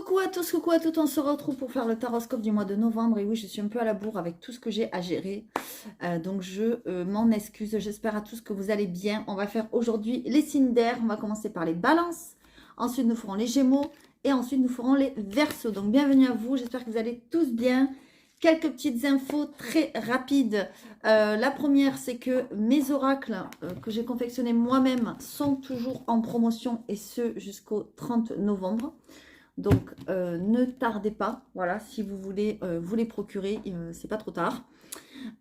Coucou à tous, coucou à toutes, on se retrouve pour faire le taroscope du mois de novembre. Et oui, je suis un peu à la bourre avec tout ce que j'ai à gérer. Donc je m'en excuse, j'espère à tous que vous allez bien. On va faire aujourd'hui les signes d'air, on va commencer par les balances. Ensuite nous ferons les gémeaux et ensuite nous ferons les verseaux. Donc bienvenue à vous, j'espère que vous allez tous bien. Quelques petites infos très rapides. La première, c'est que mes oracles que j'ai confectionnés moi-même sont toujours en promotion et ce jusqu'au 30 novembre. Donc, ne tardez pas. Voilà, si vous voulez vous les procurer, c'est pas trop tard.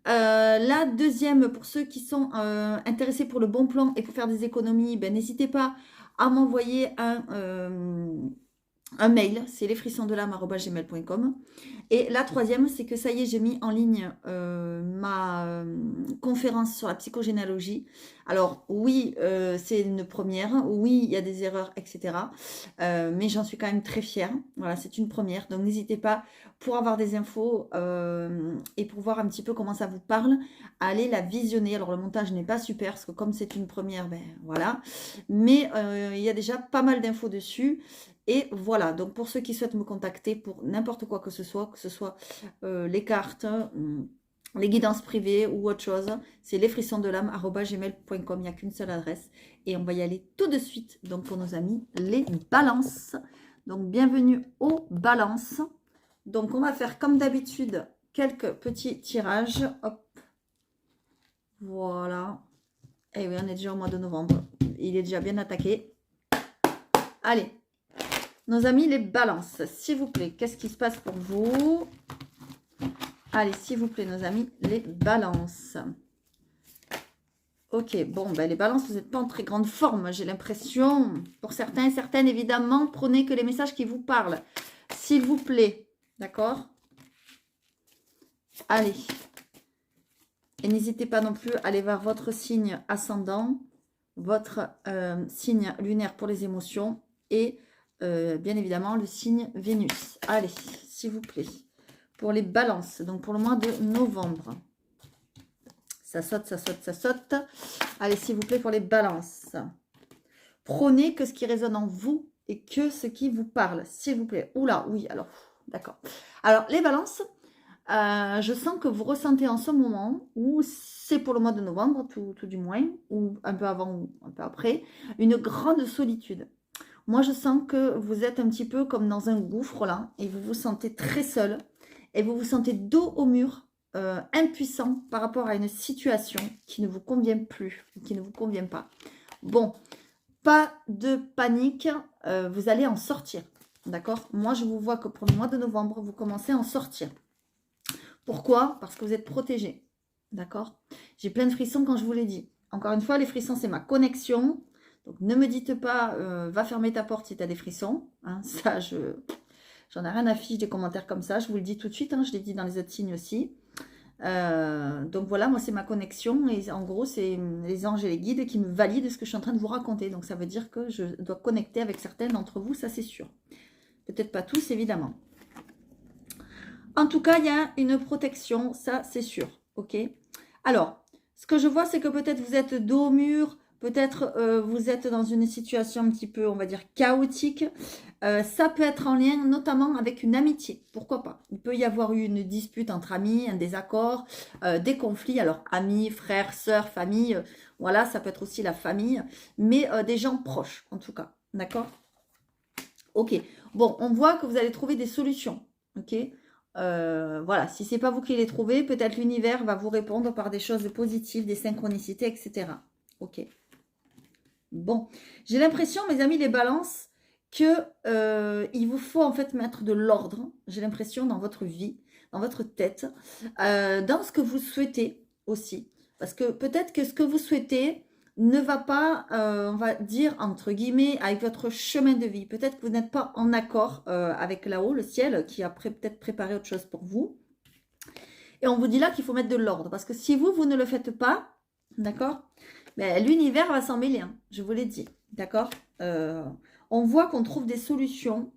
La deuxième, pour ceux qui sont intéressés pour le bon plan et pour faire des économies, ben, n'hésitez pas à m'envoyer un mail, c'est lesfrissonsdelame@gmail.com. Et la troisième, c'est que ça y est, j'ai mis en ligne ma conférence sur la psychogénéalogie. Alors oui, c'est une première, oui, il y a des erreurs, etc. Mais j'en suis quand même très fière. Voilà, c'est une première. Donc n'hésitez pas, pour avoir des infos et pour voir un petit peu comment ça vous parle, à aller la visionner. Alors le montage n'est pas super, parce que comme c'est une première, ben voilà. Mais il y a déjà pas mal d'infos dessus. Et voilà, donc pour ceux qui souhaitent me contacter pour n'importe quoi que ce soit les cartes, les guidances privées ou autre chose, c'est lesfrissonsdelame@gmail.com. Il n'y a qu'une seule adresse. Et on va y aller tout de suite. Donc pour nos amis, les balances. Donc bienvenue aux balances. Donc on va faire comme d'habitude quelques petits tirages. Hop. Voilà. Et oui, on est déjà au mois de novembre. Il est déjà bien attaqué. Allez. Nos amis, les balances, s'il vous plaît, qu'est-ce qui se passe pour vous? Allez, s'il vous plaît, nos amis, les balances. Ok, bon, ben les balances, vous n'êtes pas en très grande forme, j'ai l'impression. Pour certains et certaines, évidemment, prenez que les messages qui vous parlent. S'il vous plaît, d'accord? Allez. Et n'hésitez pas non plus à aller voir votre signe ascendant, votre signe lunaire pour les émotions et... bien évidemment, le signe Vénus. Allez, s'il vous plaît. Pour les balances, donc pour le mois de novembre. Ça saute, ça saute, ça saute. Allez, s'il vous plaît, pour les balances. Prenez que ce qui résonne en vous et que ce qui vous parle, s'il vous plaît. Oula, oui, alors, d'accord. Alors, les balances, je sens que vous ressentez en ce moment, ou c'est pour le mois de novembre, tout du moins, ou un peu avant ou un peu après, une grande solitude. Moi, je sens que vous êtes un petit peu comme dans un gouffre là, et vous vous sentez très seul, et vous vous sentez dos au mur, impuissant par rapport à une situation qui ne vous convient plus, qui ne vous convient pas. Bon, pas de panique, vous allez en sortir, d'accord? Moi, je vous vois que pour le mois de novembre, vous commencez à en sortir. Pourquoi? Parce que vous êtes protégé, d'accord? J'ai plein de frissons quand je vous l'ai dit. Encore une fois, les frissons, c'est ma connexion. Donc, ne me dites pas, va fermer ta porte si tu as des frissons. Hein, ça, j'en ai rien à fiche des commentaires comme ça. Je vous le dis tout de suite. Hein, je l'ai dit dans les autres signes aussi. Donc, voilà, moi, c'est ma connexion. Et en gros, c'est les anges et les guides qui me valident ce que je suis en train de vous raconter. Donc, ça veut dire que je dois connecter avec certains d'entre vous. Ça, c'est sûr. Peut-être pas tous, évidemment. En tout cas, il y a une protection. Ça, c'est sûr. OK? Alors, ce que je vois, c'est que peut-être vous êtes dos au mur. Peut-être vous êtes dans une situation un petit peu, on va dire, chaotique. Ça peut être en lien notamment avec une amitié. Pourquoi pas? Il peut y avoir eu une dispute entre amis, un désaccord, des conflits. Alors, amis, frères, sœurs, famille. Voilà, ça peut être aussi la famille. Mais des gens proches, en tout cas. D'accord? Ok. Bon, on voit que vous allez trouver des solutions. Ok? Voilà, si c'est pas vous qui les trouvez, peut-être l'univers va vous répondre par des choses positives, des synchronicités, etc. Ok. Bon, j'ai l'impression, mes amis les balances, que il vous faut en fait mettre de l'ordre, j'ai l'impression, dans votre vie, dans votre tête, dans ce que vous souhaitez aussi. Parce que peut-être que ce que vous souhaitez ne va pas, on va dire, entre guillemets, avec votre chemin de vie. Peut-être que vous n'êtes pas en accord avec là-haut, le ciel, qui a peut-être préparé autre chose pour vous. Et on vous dit là qu'il faut mettre de l'ordre. Parce que si vous ne le faites pas, d'accord, ben, l'univers va s'en mêler, hein, je vous l'ai dit, d'accord. On voit qu'on trouve des solutions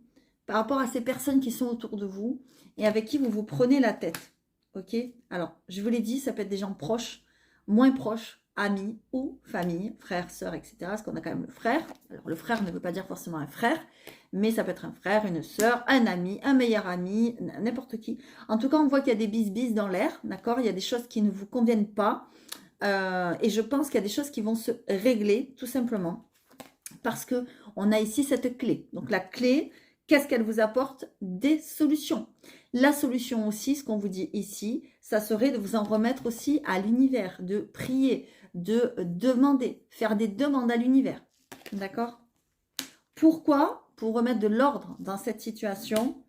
par rapport à ces personnes qui sont autour de vous et avec qui vous vous prenez la tête, ok. Alors, je vous l'ai dit, ça peut être des gens proches, moins proches, amis ou famille, frère, sœur, etc. Parce qu'on a quand même le frère. Alors le frère ne veut pas dire forcément un frère, mais ça peut être un frère, une sœur, un ami, un meilleur ami, n'importe qui. En tout cas, on voit qu'il y a des bis dans l'air, d'accord? Il y a des choses qui ne vous conviennent pas. Et je pense qu'il y a des choses qui vont se régler, tout simplement. Parce que on a ici cette clé. Donc la clé, qu'est-ce qu'elle vous apporte? Des solutions. La solution aussi, ce qu'on vous dit ici, ça serait de vous en remettre aussi à l'univers, de prier, de demander, faire des demandes à l'univers. D'accord? Pourquoi? Pour remettre de l'ordre dans cette situation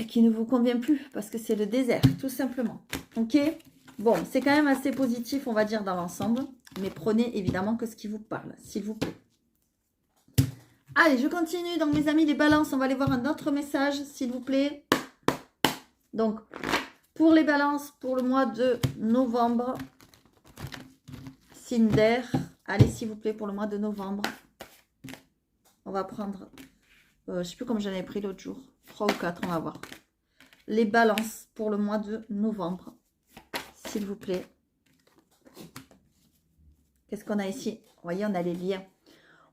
qui ne vous convient plus, parce que c'est le désert, tout simplement. Ok? Bon, c'est quand même assez positif, on va dire, dans l'ensemble, mais prenez évidemment que ce qui vous parle, s'il vous plaît. Allez, je continue. Donc, mes amis, les balances, on va aller voir un autre message, s'il vous plaît. Donc, pour les balances, pour le mois de novembre, signe d'air. Allez, s'il vous plaît, pour le mois de novembre. On va prendre, je ne sais plus comme j'en ai pris l'autre jour. 3 ou 4, on va voir. Les balances pour le mois de novembre, s'il vous plaît. Qu'est-ce qu'on a ici? Vous voyez, on a les liens.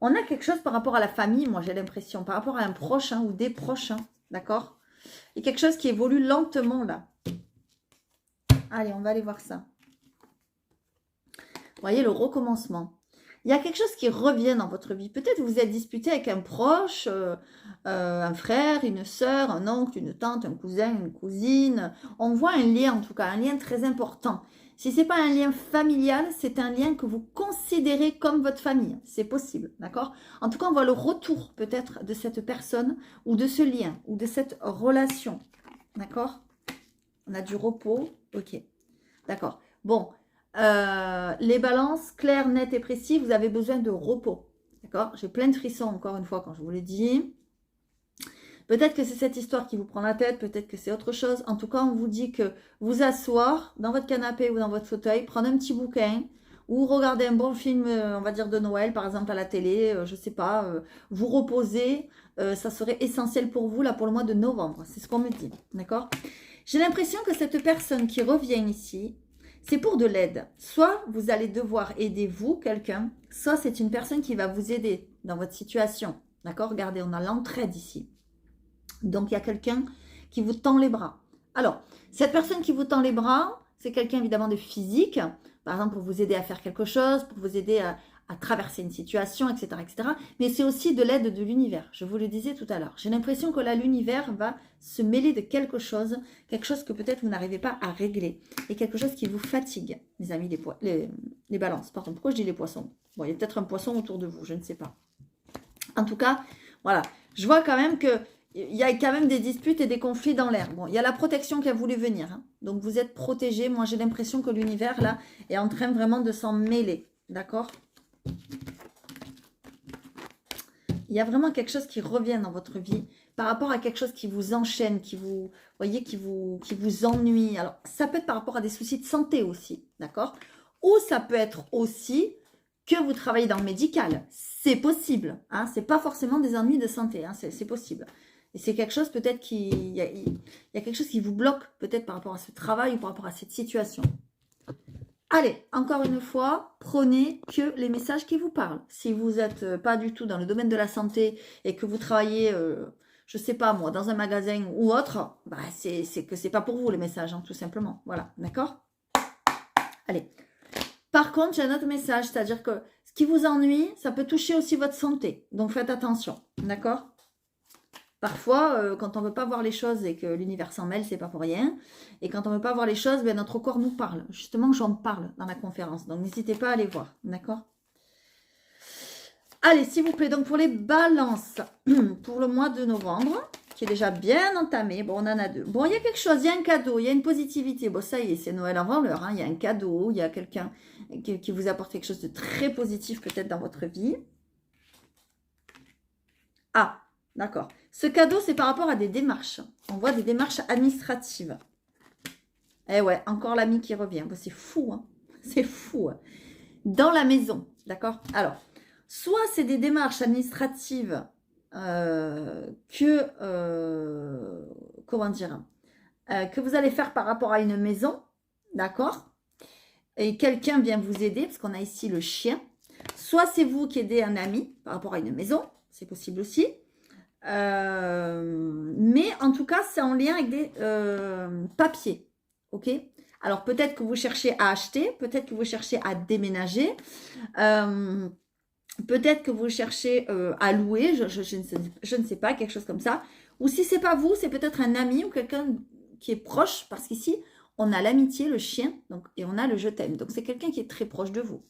On a quelque chose par rapport à la famille, moi j'ai l'impression, par rapport à un proche ou des proches, d'accord? Il y a quelque chose qui évolue lentement là. Allez, on va aller voir ça. Vous voyez, le recommencement. Il y a quelque chose qui revient dans votre vie. Peut-être vous êtes disputé avec un proche, un frère, une sœur, un oncle, une tante, un cousin, une cousine. On voit un lien en tout cas, un lien très important. Si ce n'est pas un lien familial, c'est un lien que vous considérez comme votre famille. C'est possible, d'accord? En tout cas, on voit le retour peut-être de cette personne ou de ce lien ou de cette relation, d'accord? On a du repos, ok, d'accord. Bon, les balances, claires, nettes et précis, vous avez besoin de repos, d'accord? J'ai plein de frissons encore une fois quand je vous l'ai dit. Peut-être que c'est cette histoire qui vous prend la tête, peut-être que c'est autre chose. En tout cas, on vous dit que vous asseoir dans votre canapé ou dans votre fauteuil, prendre un petit bouquin ou regarder un bon film, on va dire de Noël, par exemple à la télé, je ne sais pas, vous reposer, ça serait essentiel pour vous là pour le mois de novembre. C'est ce qu'on me dit, d'accord? J'ai l'impression que cette personne qui revient ici, c'est pour de l'aide. Soit vous allez devoir aider vous, quelqu'un, soit c'est une personne qui va vous aider dans votre situation, d'accord? Regardez, on a l'entraide ici. Donc, il y a quelqu'un qui vous tend les bras. Alors, cette personne qui vous tend les bras, c'est quelqu'un évidemment de physique, par exemple pour vous aider à faire quelque chose, pour vous aider à traverser une situation, etc., etc. Mais c'est aussi de l'aide de l'univers. Je vous le disais tout à l'heure. J'ai l'impression que là, l'univers va se mêler de quelque chose que peut-être vous n'arrivez pas à régler, et quelque chose qui vous fatigue, mes amis, les balances. Pardon, pourquoi je dis les poissons? Bon, il y a peut-être un poisson autour de vous, je ne sais pas. En tout cas, voilà. Je vois quand même que il y a quand même des disputes et des conflits dans l'air. Bon, il y a la protection qui a voulu venir. Hein. Donc, vous êtes protégés. Moi, j'ai l'impression que l'univers, là, est en train vraiment de s'en mêler. D'accord? Il y a vraiment quelque chose qui revient dans votre vie par rapport à quelque chose qui vous enchaîne, qui vous ennuie. Alors, ça peut être par rapport à des soucis de santé aussi. D'accord? Ou ça peut être aussi que vous travaillez dans le médical. C'est possible. Hein? Ce n'est pas forcément des ennuis de santé. Hein? C'est possible. Et c'est quelque chose peut-être il y a quelque chose qui vous bloque peut-être par rapport à ce travail ou par rapport à cette situation. Allez, encore une fois, prenez que les messages qui vous parlent. Si vous n'êtes pas du tout dans le domaine de la santé et que vous travaillez, je ne sais pas moi, dans un magasin ou autre, bah c'est que ce n'est pas pour vous les messages, hein, tout simplement. Voilà, d'accord? Allez. Par contre, j'ai un autre message, c'est-à-dire que ce qui vous ennuie, ça peut toucher aussi votre santé. Donc faites attention, d'accord? Parfois, quand on ne veut pas voir les choses et que l'univers s'en mêle, c'est pas pour rien. Et quand on ne veut pas voir les choses, ben, notre corps nous parle. Justement, j'en parle dans la conférence. Donc, n'hésitez pas à aller voir. D'accord? Allez, s'il vous plaît. Donc, pour les balances, pour le mois de novembre, qui est déjà bien entamé. Bon, on en a deux. Bon, il y a quelque chose. Il y a un cadeau. Il y a une positivité. Bon, ça y est, c'est Noël avant l'heure. Hein. Il y a un cadeau. Il y a quelqu'un qui vous apporte quelque chose de très positif peut-être dans votre vie. Ah, d'accord. Ce cadeau, c'est par rapport à des démarches. On voit des démarches administratives. Eh ouais, encore l'ami qui revient. C'est fou, hein. C'est fou. Hein. Dans la maison, d'accord? Alors, soit c'est des démarches administratives comment dire, que vous allez faire par rapport à une maison, d'accord? et quelqu'un vient vous aider, parce qu'on a ici le chien. Soit c'est vous qui aidez un ami par rapport à une maison, c'est possible aussi. Mais en tout cas, c'est en lien avec des papiers. Ok. Alors peut-être que vous cherchez à acheter, peut-être que vous cherchez à déménager, peut-être que vous cherchez à louer, je ne sais pas, quelque chose comme ça. Ou si c'est pas vous, c'est peut-être un ami ou quelqu'un qui est proche, parce qu'ici, on a l'amitié, le chien, donc, et on a le je t'aime. Donc c'est quelqu'un qui est très proche de vous.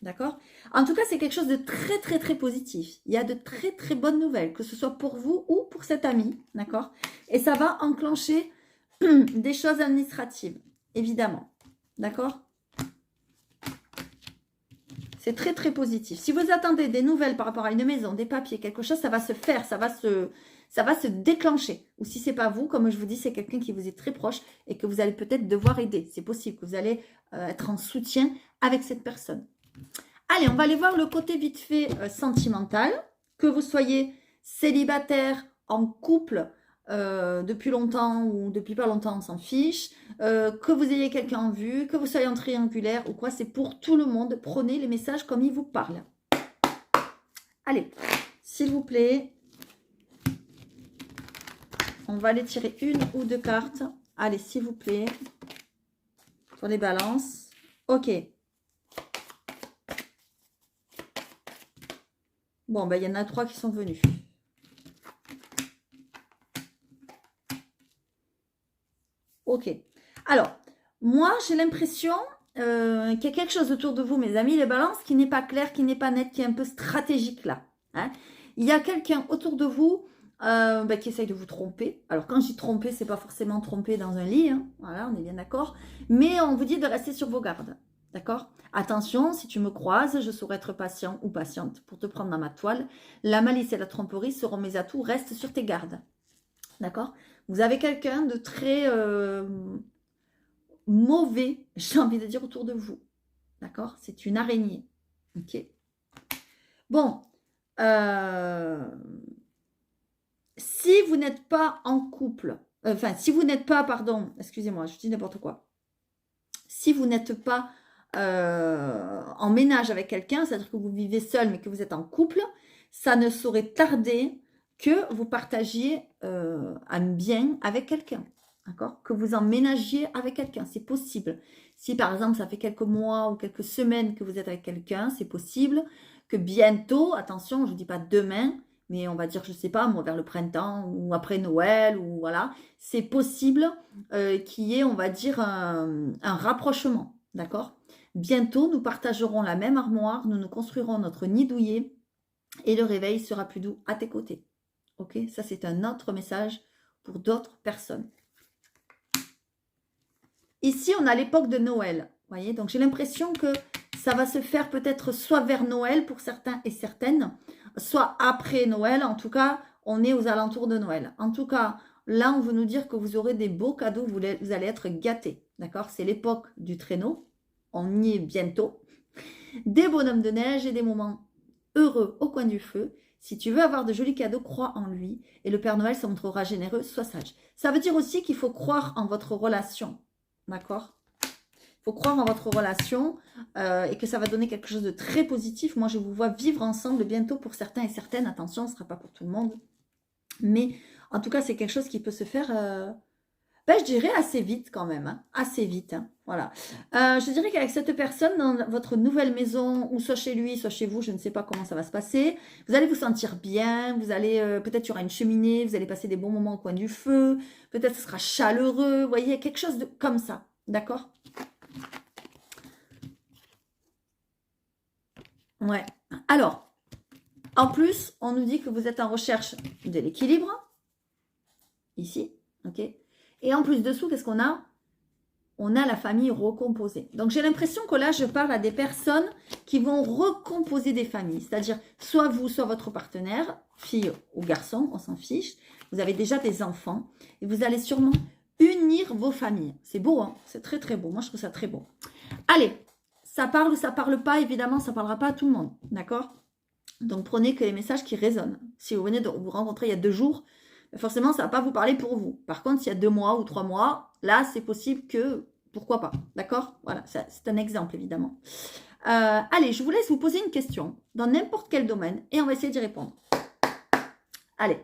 D'accord? En tout cas, c'est quelque chose de très, très, très positif. Il y a de très, très bonnes nouvelles, que ce soit pour vous ou pour cet ami. D'accord? Et ça va enclencher des choses administratives, évidemment. D'accord? C'est très, très positif. Si vous attendez des nouvelles par rapport à une maison, des papiers, quelque chose, ça va se faire, ça va se déclencher. Ou si ce n'est pas vous, comme je vous dis, c'est quelqu'un qui vous est très proche et que vous allez peut-être devoir aider. C'est possible que vous allez être en soutien avec cette personne. Allez, on va aller voir le côté vite fait sentimental. Que vous soyez célibataire, en couple depuis longtemps ou depuis pas longtemps, on s'en fiche. Que vous ayez quelqu'un en vue, que vous soyez en triangulaire ou quoi, c'est pour tout le monde. Prenez les messages comme ils vous parlent. Allez, s'il vous plaît, on va aller tirer une ou deux cartes. Allez, s'il vous plaît, pour les balances. Ok. Bon, ben, il y en a 3 qui sont venus. Ok. Alors, moi, j'ai l'impression qu'il y a quelque chose autour de vous, mes amis, les balances, qui n'est pas clair, qui n'est pas net, qui est un peu stratégique là. Hein. Il y a quelqu'un autour de vous qui essaye de vous tromper. Alors, quand je dis tromper, c'est pas forcément tromper dans un lit. Hein. Voilà, on est bien d'accord. Mais on vous dit de rester sur vos gardes. D'accord? Attention, si tu me croises, je saurai être patient ou patiente pour te prendre dans ma toile. La malice et la tromperie seront mes atouts. Reste sur tes gardes. D'accord? Vous avez quelqu'un de très mauvais, j'ai envie de dire, autour de vous. D'accord? C'est une araignée. Ok? Bon. Si vous n'êtes pas en couple, si vous n'êtes pas, pardon, excusez-moi, je dis n'importe quoi. Si vous n'êtes pas en ménage avec quelqu'un, c'est-à-dire que vous vivez seul mais que vous êtes en couple, ça ne saurait tarder que vous partagiez un bien avec quelqu'un, d'accord? Que vous emménagiez avec quelqu'un, c'est possible. Si par exemple ça fait quelques mois ou quelques semaines que vous êtes avec quelqu'un, c'est possible que bientôt, attention, je ne dis pas demain, mais on va dire, je ne sais pas, moi vers le printemps ou après Noël, ou voilà, c'est possible qu'il y ait, on va dire, un rapprochement, d'accord? Bientôt, nous partagerons la même armoire, nous nous construirons notre nid douillet et le réveil sera plus doux à tes côtés. Ok, ça c'est un autre message pour d'autres personnes. Ici, on a l'époque de Noël. Voyez, donc j'ai l'impression que ça va se faire peut-être soit vers Noël pour certains et certaines, soit après Noël. En tout cas, on est aux alentours de Noël. En tout cas, là, on veut nous dire que vous aurez des beaux cadeaux, vous allez être gâtés. D'accord? C'est l'époque du traîneau. On y est bientôt. Des bonhommes de neige et des moments heureux au coin du feu. Si tu veux avoir de jolis cadeaux, crois en lui et le Père Noël se montrera généreux, sois sage. Ça veut dire aussi qu'il faut croire en votre relation. D'accord? Il faut croire en votre relation et que ça va donner quelque chose de très positif. Moi, je vous vois vivre ensemble bientôt pour certains et certaines. Attention, ce ne sera pas pour tout le monde. Mais en tout cas, c'est quelque chose qui peut se faire, je dirais assez vite quand même. Hein, assez vite. Hein, voilà. Je dirais qu'avec cette personne, dans votre nouvelle maison, ou soit chez lui, soit chez vous, je ne sais pas comment ça va se passer, vous allez vous sentir bien. Vous allez, peut-être il y aura une cheminée, vous allez passer des bons moments au coin du feu. Peut-être ce sera chaleureux. Vous voyez, quelque chose de comme ça. D'accord? Ouais. Alors, en plus, on nous dit que vous êtes en recherche de l'équilibre. Ici, ok. Et en plus dessous, qu'est-ce qu'on a? On a la famille recomposée. Donc, j'ai l'impression que là, je parle à des personnes qui vont recomposer des familles. C'est-à-dire, soit vous, soit votre partenaire, fille ou garçon, on s'en fiche. Vous avez déjà des enfants et vous allez sûrement unir vos familles. C'est beau, hein? C'est très, très beau. Moi, je trouve ça très beau. Allez, ça parle ou ça parle pas, évidemment, ça ne parlera pas à tout le monde. D'accord? Donc, prenez que les messages qui résonnent. Si vous venez de vous rencontrer il y a 2 jours, forcément, ça ne va pas vous parler pour vous. Par contre, s'il y a 2 mois ou 3 mois, là, c'est possible que pourquoi pas, d'accord? Voilà, c'est un exemple, évidemment. Allez, je vous laisse vous poser une question dans n'importe quel domaine et on va essayer d'y répondre. Allez,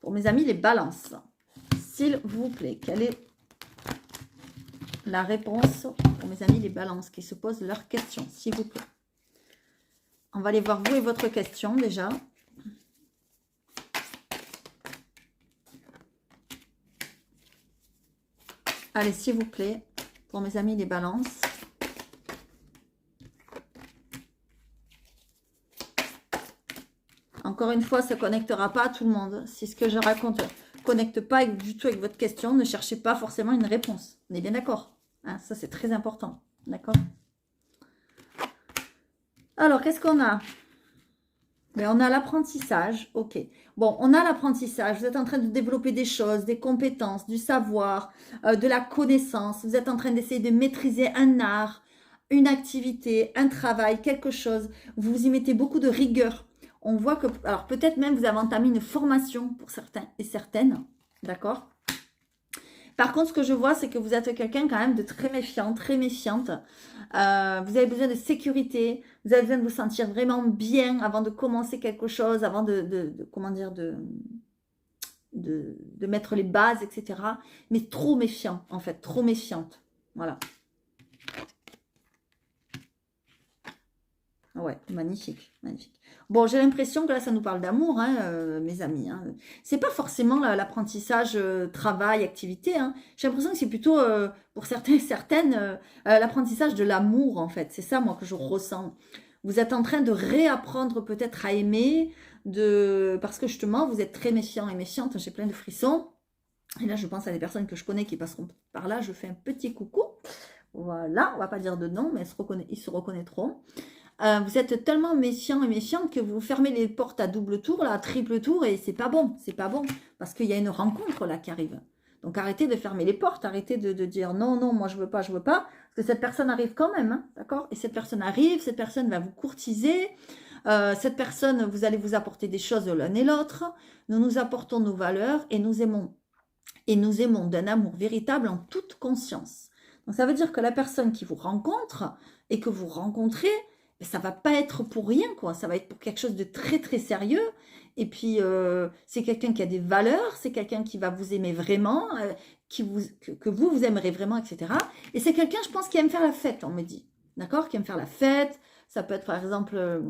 pour mes amis, les balances, s'il vous plaît, quelle est la réponse pour mes amis, les balances qui se posent leurs questions, s'il vous plaît? On va aller voir vous et votre question, déjà. Allez, s'il vous plaît, pour mes amis, les balances. Encore une fois, ça ne connectera pas à tout le monde. Si ce que je raconte ne connecte pas du tout avec votre question, ne cherchez pas forcément une réponse. On est bien d'accord, hein? Ça, c'est très important. D'accord? Alors, qu'est-ce qu'on a? Ben, on a l'apprentissage. Ok. Bon, on a l'apprentissage. Vous êtes en train de développer des choses, des compétences, du savoir, de la connaissance. Vous êtes en train d'essayer de maîtriser un art, une activité, un travail, quelque chose. Vous y mettez beaucoup de rigueur. On voit que, alors peut-être même vous avez entamé une formation pour certains et certaines, d'accord? Par contre, ce que je vois, c'est que vous êtes quelqu'un quand même de très méfiant, très méfiante. Vous avez besoin de sécurité, vous avez besoin de vous sentir vraiment bien avant de commencer quelque chose, avant comment dire, de mettre les bases, etc. Mais trop méfiant, en fait, trop méfiante. Voilà. Ouais, magnifique, magnifique. Bon, j'ai l'impression que là, ça nous parle d'amour, hein, mes amis. Hein. C'est pas forcément l'apprentissage, travail, activité. Hein. J'ai l'impression que c'est plutôt, pour certains et certaines, l'apprentissage de l'amour, en fait. C'est ça, moi, que je ressens. Vous êtes en train de réapprendre peut-être à aimer, parce que justement, vous êtes très méfiant et méfiante. J'ai plein de frissons. Et là, je pense à des personnes que je connais qui passeront par là. Je fais un petit coucou. Voilà, on va pas dire de nom, mais ils se reconnaîtront. Vous êtes tellement méfiant et méfiante que vous fermez les portes à double tour, là, à triple tour, et c'est pas bon, parce qu'il y a une rencontre là qui arrive. Donc arrêtez de fermer les portes, arrêtez de dire non, non, moi je veux pas, parce que cette personne arrive quand même, hein, d'accord? Et cette personne arrive, cette personne va vous courtiser, cette personne, vous allez vous apporter des choses l'un et l'autre, nous nous apportons nos valeurs et nous aimons d'un amour véritable en toute conscience. Donc ça veut dire que la personne qui vous rencontre et que vous rencontrez, ça va pas être pour rien, quoi. Ça va être pour quelque chose de très, très sérieux. Et puis, c'est quelqu'un qui a des valeurs, c'est quelqu'un qui va vous aimer vraiment, que vous aimerez vraiment, etc. Et c'est quelqu'un, je pense, qui aime faire la fête, on me dit. D'accord? Qui aime faire la fête. Ça peut être, par exemple,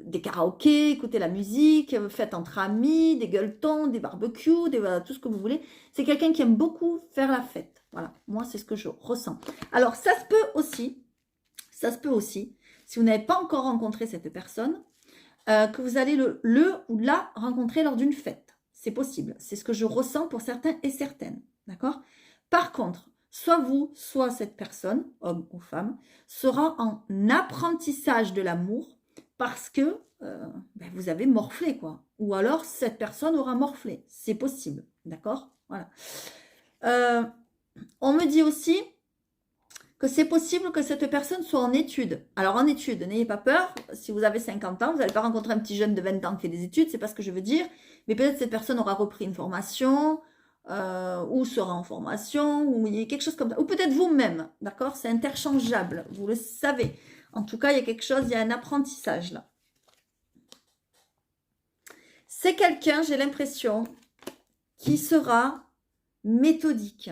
des karaokés, écouter la musique, fête entre amis, des gueuletons, des barbecues, voilà, tout ce que vous voulez. C'est quelqu'un qui aime beaucoup faire la fête. Voilà, moi, c'est ce que je ressens. Alors, ça se peut aussi, si vous n'avez pas encore rencontré cette personne, que vous allez le ou la rencontrer lors d'une fête. C'est possible. C'est ce que je ressens pour certains et certaines. D'accord? Par contre, soit vous, soit cette personne, homme ou femme, sera en apprentissage de l'amour parce que vous avez morflé, quoi. Ou alors, cette personne aura morflé. C'est possible. D'accord? Voilà. On me dit aussi que c'est possible que cette personne soit en études. Alors en études, n'ayez pas peur, si vous avez 50 ans, vous n'allez pas rencontrer un petit jeune de 20 ans qui fait des études, c'est pas ce que je veux dire, mais peut-être cette personne aura repris une formation, ou sera en formation, ou il y a quelque chose comme ça, ou peut-être vous-même, d'accord? C'est interchangeable, vous le savez. En tout cas, il y a quelque chose, il y a un apprentissage là. C'est quelqu'un, j'ai l'impression, qui sera méthodique.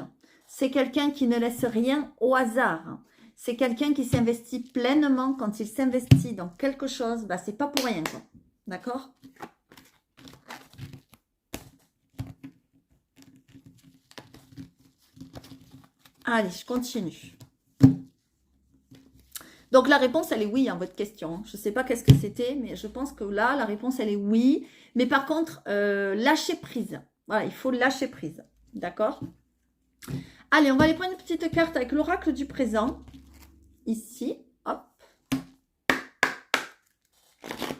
C'est quelqu'un qui ne laisse rien au hasard. C'est quelqu'un qui s'investit pleinement. Quand il s'investit dans quelque chose, bah, c'est pas pour rien, quoi. D'accord? Allez, je continue. Donc, la réponse, elle est oui, en votre question. Je ne sais pas qu'est-ce que c'était, mais je pense que là, la réponse, elle est oui. Mais par contre, lâcher prise. Voilà, il faut lâcher prise. D'accord? Allez, on va aller prendre une petite carte avec l'oracle du présent. Ici, hop.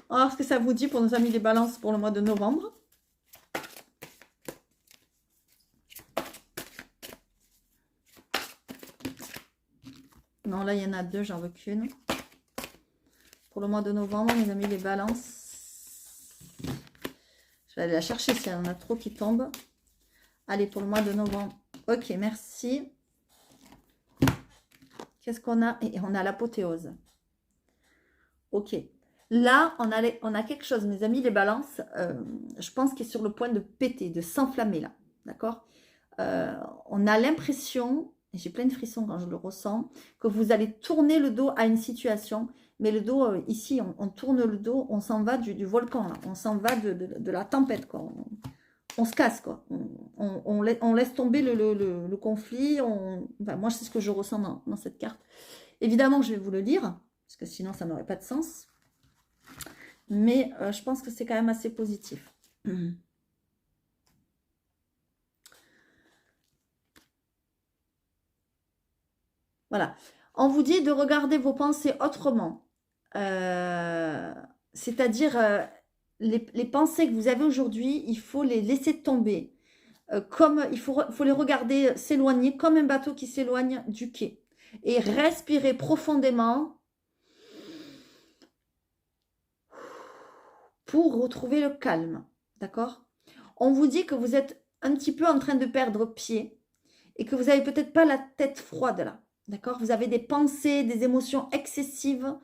On va voir ce que ça vous dit pour nos amis les balances pour le mois de novembre. Non, là, il y en a deux, j'en veux qu'une. Pour le mois de novembre, mes amis les balances. Je vais aller la chercher s'il y en a trop qui tombent. Allez, pour le mois de novembre. Ok, merci. Qu'est-ce qu'on a? Et on a l'apothéose. Ok. Là, on a quelque chose, mes amis, les balances, je pense qu'il est sur le point de péter, de s'enflammer là. D'accord? On a l'impression, et j'ai plein de frissons quand je le ressens, que vous allez tourner le dos à une situation. Mais le dos, ici, on tourne le dos, on s'en va du volcan, là. On s'en va de la tempête, quoi. On se casse, quoi. On laisse tomber le conflit. Enfin, moi, c'est ce que je ressens dans cette carte. Évidemment, je vais vous le lire, parce que sinon, ça n'aurait pas de sens. Mais je pense que c'est quand même assez positif. Voilà. On vous dit de regarder vos pensées autrement. C'est-à-dire, les pensées que vous avez aujourd'hui, il faut les laisser tomber. Comme il faut les regarder s'éloigner, comme un bateau qui s'éloigne du quai. Et respirer profondément pour retrouver le calme. D'accord? On vous dit que vous êtes un petit peu en train de perdre pied et que vous n'avez peut-être pas la tête froide là. D'accord? Vous avez des pensées, des émotions excessives.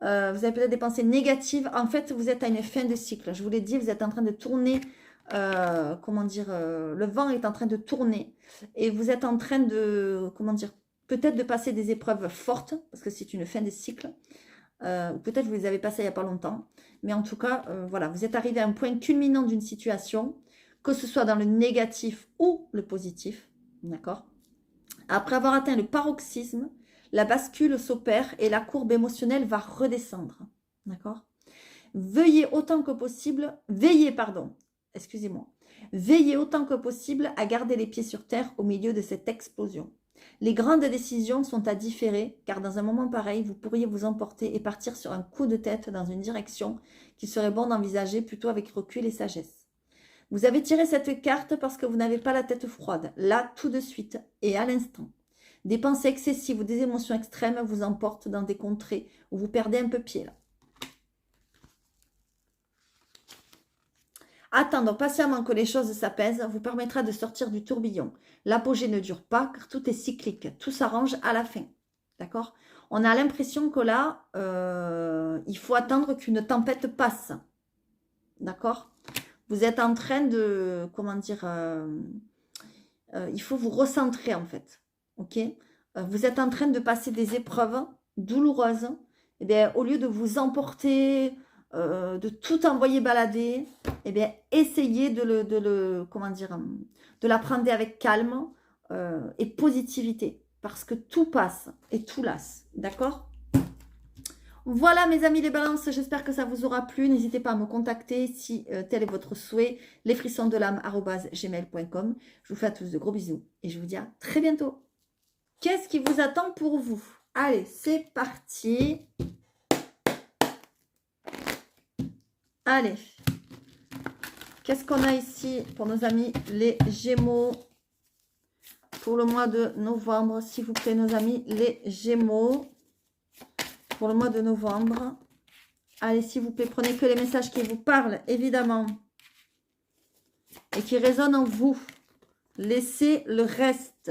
Vous avez peut-être des pensées négatives. En fait, vous êtes à une fin de cycle. Je vous l'ai dit, vous êtes en train de tourner. Comment dire, le vent est en train de tourner. Et vous êtes en train de, comment dire, peut-être de passer des épreuves fortes, parce que c'est une fin de cycle. Peut-être vous les avez passées il n'y a pas longtemps. Mais en tout cas, voilà, vous êtes arrivé à un point culminant d'une situation, que ce soit dans le négatif ou le positif. D'accord? Après avoir atteint le paroxysme, la bascule s'opère et la courbe émotionnelle va redescendre. D'accord? Veillez autant que possible, excusez-moi, veillez autant que possible à garder les pieds sur terre au milieu de cette explosion. Les grandes décisions sont à différer, car dans un moment pareil, vous pourriez vous emporter et partir sur un coup de tête dans une direction qu'il serait bon d'envisager plutôt avec recul et sagesse. Vous avez tiré cette carte parce que vous n'avez pas la tête froide, là, tout de suite et à l'instant. Des pensées excessives ou des émotions extrêmes vous emportent dans des contrées où vous perdez un peu pied, là. Attendre patiemment que les choses s'apaisent vous permettra de sortir du tourbillon. L'apogée ne dure pas car tout est cyclique. Tout s'arrange à la fin. D'accord? On a l'impression que là, il faut attendre qu'une tempête passe. D'accord? Vous êtes en train de, comment dire, il faut vous recentrer en fait. Ok? Vous êtes en train de passer des épreuves douloureuses. Eh bien, au lieu de vous emporter, de tout envoyer balader, eh bien, essayez comment dire, de l'apprendre avec calme et positivité. Parce que tout passe et tout lasse. D'accord? Voilà mes amis les balances, j'espère que ça vous aura plu. N'hésitez pas à me contacter si tel est votre souhait. lesfrissonsdelame@gmail.com. Je vous fais à tous de gros bisous et je vous dis à très bientôt. Qu'est-ce qui vous attend pour vous? Allez, c'est parti. Allez. Qu'est-ce qu'on a ici pour nos amis les Gémeaux pour le mois de novembre, s'il vous plaît, nos amis les Gémeaux. Pour le mois de novembre. Allez, s'il vous plaît, prenez que les messages qui vous parlent, évidemment. Et qui résonnent en vous. Laissez le reste.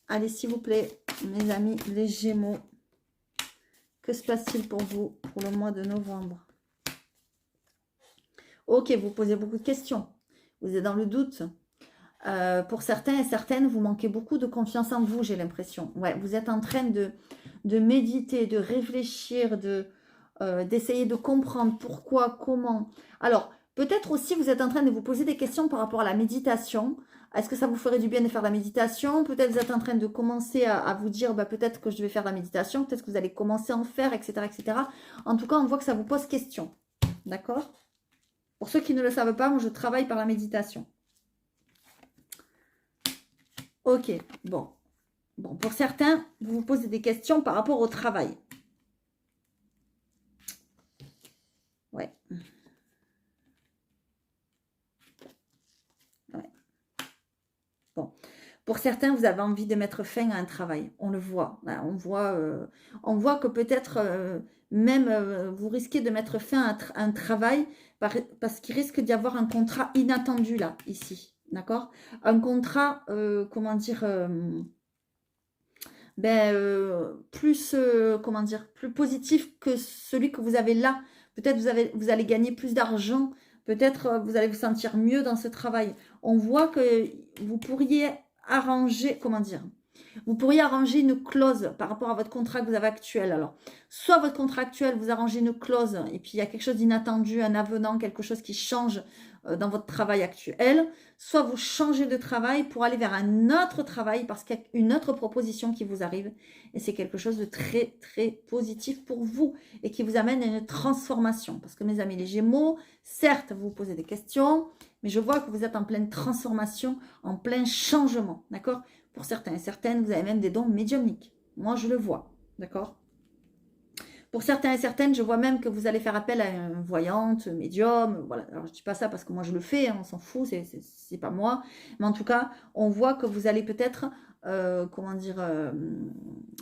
Allez, s'il vous plaît, mes amis, les Gémeaux. Que se passe-t-il pour vous pour le mois de novembre? Ok, vous posez beaucoup de questions. Vous êtes dans le doute. Pour certains et certaines, vous manquez beaucoup de confiance en vous, j'ai l'impression. Ouais, vous êtes en train de méditer, de réfléchir, d'essayer de comprendre pourquoi, comment. Alors, peut-être aussi vous êtes en train de vous poser des questions par rapport à la méditation. Est-ce que ça vous ferait du bien de faire la méditation? Peut-être vous êtes en train de commencer à vous dire, bah, peut-être que je vais faire la méditation, peut-être que vous allez commencer à en faire, etc., etc. En tout cas, on voit que ça vous pose question. D'accord? Pour ceux qui ne le savent pas, moi, je travaille par la méditation. Ok, bon. Bon, pour certains, vous vous posez des questions par rapport au travail. Ouais. Ouais. Bon. Pour certains, vous avez envie de mettre fin à un travail. On le voit. On voit que peut-être même vous risquez de mettre fin à un travail parce qu'il risque d'y avoir un contrat inattendu là, ici. D'accord? Un contrat, comment dire, plus, comment dire, plus positif que celui que vous avez là. Peut-être vous allez gagner plus d'argent. Peut-être vous allez vous sentir mieux dans ce travail. On voit que vous pourriez arranger, comment dire, vous pourriez arranger une clause par rapport à votre contrat que vous avez actuel. Alors, soit votre contrat actuel, vous arrangez une clause et puis il y a quelque chose d'inattendu, un avenant, quelque chose qui change dans votre travail actuel, soit vous changez de travail pour aller vers un autre travail parce qu'il y a une autre proposition qui vous arrive et c'est quelque chose de très très positif pour vous et qui vous amène à une transformation. Parce que mes amis les Gémeaux, certes vous vous posez des questions, mais je vois que vous êtes en pleine transformation, en plein changement, d'accord? Pour certains et certaines, vous avez même des dons médiumniques. Moi, je le vois, d'accord? Pour certains et certaines, je vois même que vous allez faire appel à une voyante, médium, voilà. Alors, je ne dis pas ça parce que moi, je le fais, hein, on s'en fout, c'est pas moi. Mais en tout cas, on voit que vous allez peut-être, comment dire,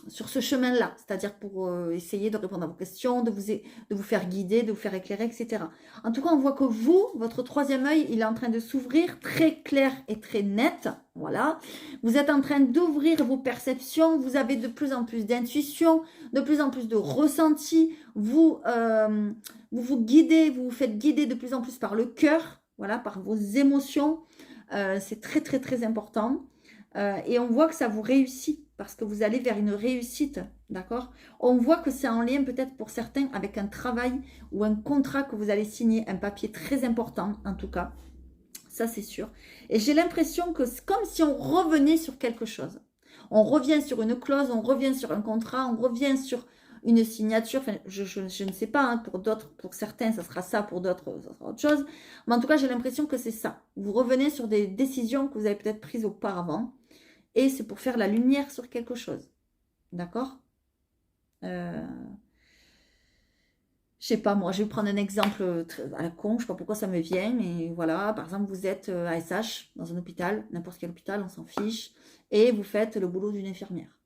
sur ce chemin-là. C'est-à-dire pour essayer de répondre à vos questions, de vous faire guider, de vous faire éclairer, etc. En tout cas, on voit que vous, votre troisième œil, il est en train de s'ouvrir très clair et très net. Voilà. Vous êtes en train d'ouvrir vos perceptions. Vous avez de plus en plus d'intuition, de plus en plus de ressenti. Vous vous guidez, vous vous faites guider de plus en plus par le cœur, voilà, par vos émotions. C'est très, très, très important. Et on voit que ça vous réussit parce que vous allez vers une réussite, d'accord? On voit que c'est en lien peut-être pour certains avec un travail ou un contrat que vous allez signer, un papier très important en tout cas. Ça, c'est sûr. Et j'ai l'impression que c'est comme si on revenait sur quelque chose. On revient sur une clause, on revient sur un contrat, on revient sur une signature. Enfin, je ne sais pas, hein, pour d'autres, pour certains, ça sera ça, pour d'autres, ça sera autre chose. Mais en tout cas, j'ai l'impression que c'est ça. Vous revenez sur des décisions que vous avez peut-être prises auparavant. Et c'est pour faire la lumière sur quelque chose. D'accord Je sais pas, moi, je vais prendre un exemple à la con, je sais pas pourquoi ça me vient, mais voilà, par exemple, vous êtes ASH dans un hôpital, n'importe quel hôpital, on s'en fiche, et vous faites le boulot d'une infirmière.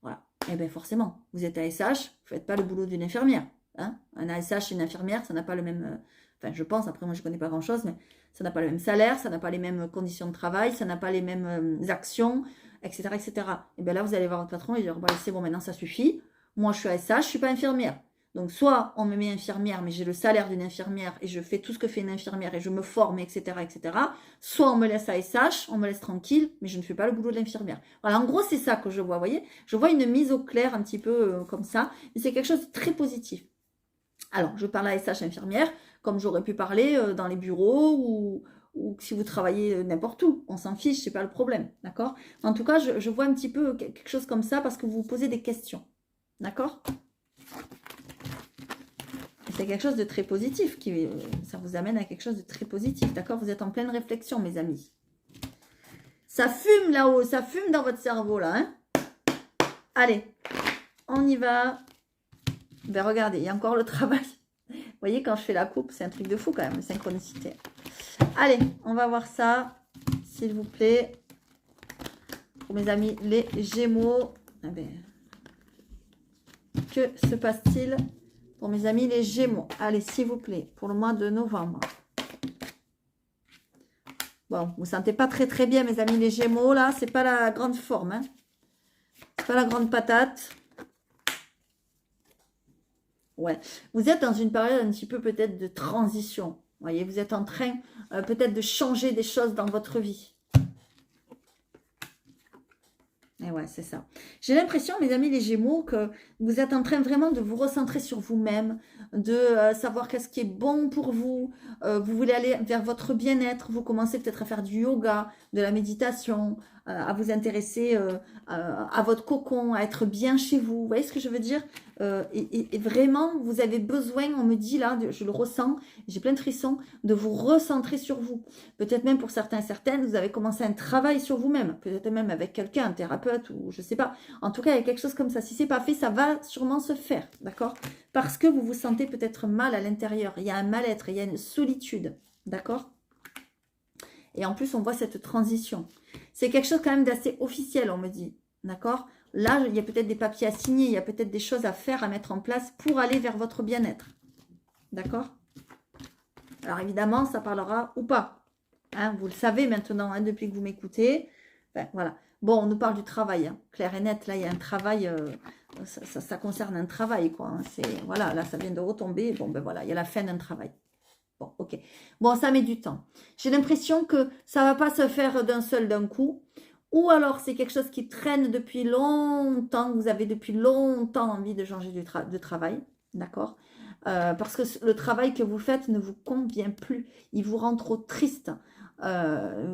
Voilà. Et bien forcément, vous êtes ASH, vous ne faites pas le boulot d'une infirmière. Hein, un ASH et une infirmière, ça n'a pas le même... enfin, je pense, après moi je ne connais pas grand-chose, mais ça n'a pas le même salaire, ça n'a pas les mêmes conditions de travail, ça n'a pas les mêmes actions, etc., etc. Et bien là, vous allez voir votre patron et dire, bah, c'est bon, maintenant ça suffit. Moi, je suis ASH, je ne suis pas infirmière. Donc, soit on me met infirmière, mais j'ai le salaire d'une infirmière et je fais tout ce que fait une infirmière et je me forme, etc., etc. Soit on me laisse ASH, on me laisse tranquille, mais je ne fais pas le boulot de l'infirmière. Voilà, en gros, c'est ça que je vois, vous voyez. Je vois une mise au clair un petit peu comme ça, mais c'est quelque chose de très positif. Alors, je parle ASH infirmière, comme j'aurais pu parler dans les bureaux ou si vous travaillez n'importe où. On s'en fiche, c'est pas le problème, d'accord? En tout cas, je vois un petit peu quelque chose comme ça parce que vous vous posez des questions, d'accord? C'est quelque chose de très positif, ça vous amène à quelque chose de très positif, d'accord? Vous êtes en pleine réflexion, mes amis. Ça fume là-haut, ça fume dans votre cerveau, là, hein? Allez, on y va. Ben regardez, il y a encore le travail. Vous voyez, quand je fais la coupe, c'est un truc de fou quand même, la synchronicité. Allez, on va voir ça, s'il vous plaît. Pour mes amis, les Gémeaux. Eh ben, que se passe-t-il pour mes amis les Gémeaux? Allez, s'il vous plaît, pour le mois de novembre. Bon, vous ne sentez pas très très bien, mes amis les Gémeaux, là. C'est pas la grande forme, hein. C'est pas la grande patate. Ouais. Vous êtes dans une période un petit peu peut-être de transition. Vous voyez, vous êtes en train peut-être de changer des choses dans votre vie. Et ouais, c'est ça. J'ai l'impression, mes amis les Gémeaux, que vous êtes en train vraiment de vous recentrer sur vous-même, de savoir qu'est-ce qui est bon pour vous. Vous voulez aller vers votre bien-être. Vous commencez peut-être à faire du yoga, de la méditation, à vous intéresser à votre cocon, à être bien chez vous. Vous voyez ce que je veux dire? Et vraiment, vous avez besoin, on me dit là, je le ressens, j'ai plein de frissons, de vous recentrer sur vous. Peut-être même pour certains et certaines, vous avez commencé un travail sur vous-même, peut-être même avec quelqu'un, un thérapeute ou je sais pas. En tout cas, il y a quelque chose comme ça. Si c'est pas fait, ça va sûrement se faire, d'accord? Parce que vous vous sentez peut-être mal à l'intérieur. Il y a un mal-être, il y a une solitude, d'accord? Et en plus, on voit cette transition. C'est quelque chose quand même d'assez officiel, on me dit, d'accord? Là, il y a peut-être des papiers à signer, il y a peut-être des choses à faire, à mettre en place pour aller vers votre bien-être, d'accord? Alors évidemment, ça parlera ou pas. Hein, vous le savez maintenant, hein, depuis que vous m'écoutez. Ben, voilà. Bon, on nous parle du travail, hein. Clair et net, là, il y a un travail, ça concerne un travail, quoi. Hein. Voilà, là, ça vient de retomber. Bon, ben voilà, il y a la fin d'un travail. Bon, ok. Bon, ça met du temps. J'ai l'impression que ça ne va pas se faire d'un coup. Ou alors, c'est quelque chose qui traîne depuis longtemps. Vous avez depuis longtemps envie de changer de travail. D'accord? Parce que le travail que vous faites ne vous convient plus. Il vous rend trop triste. Le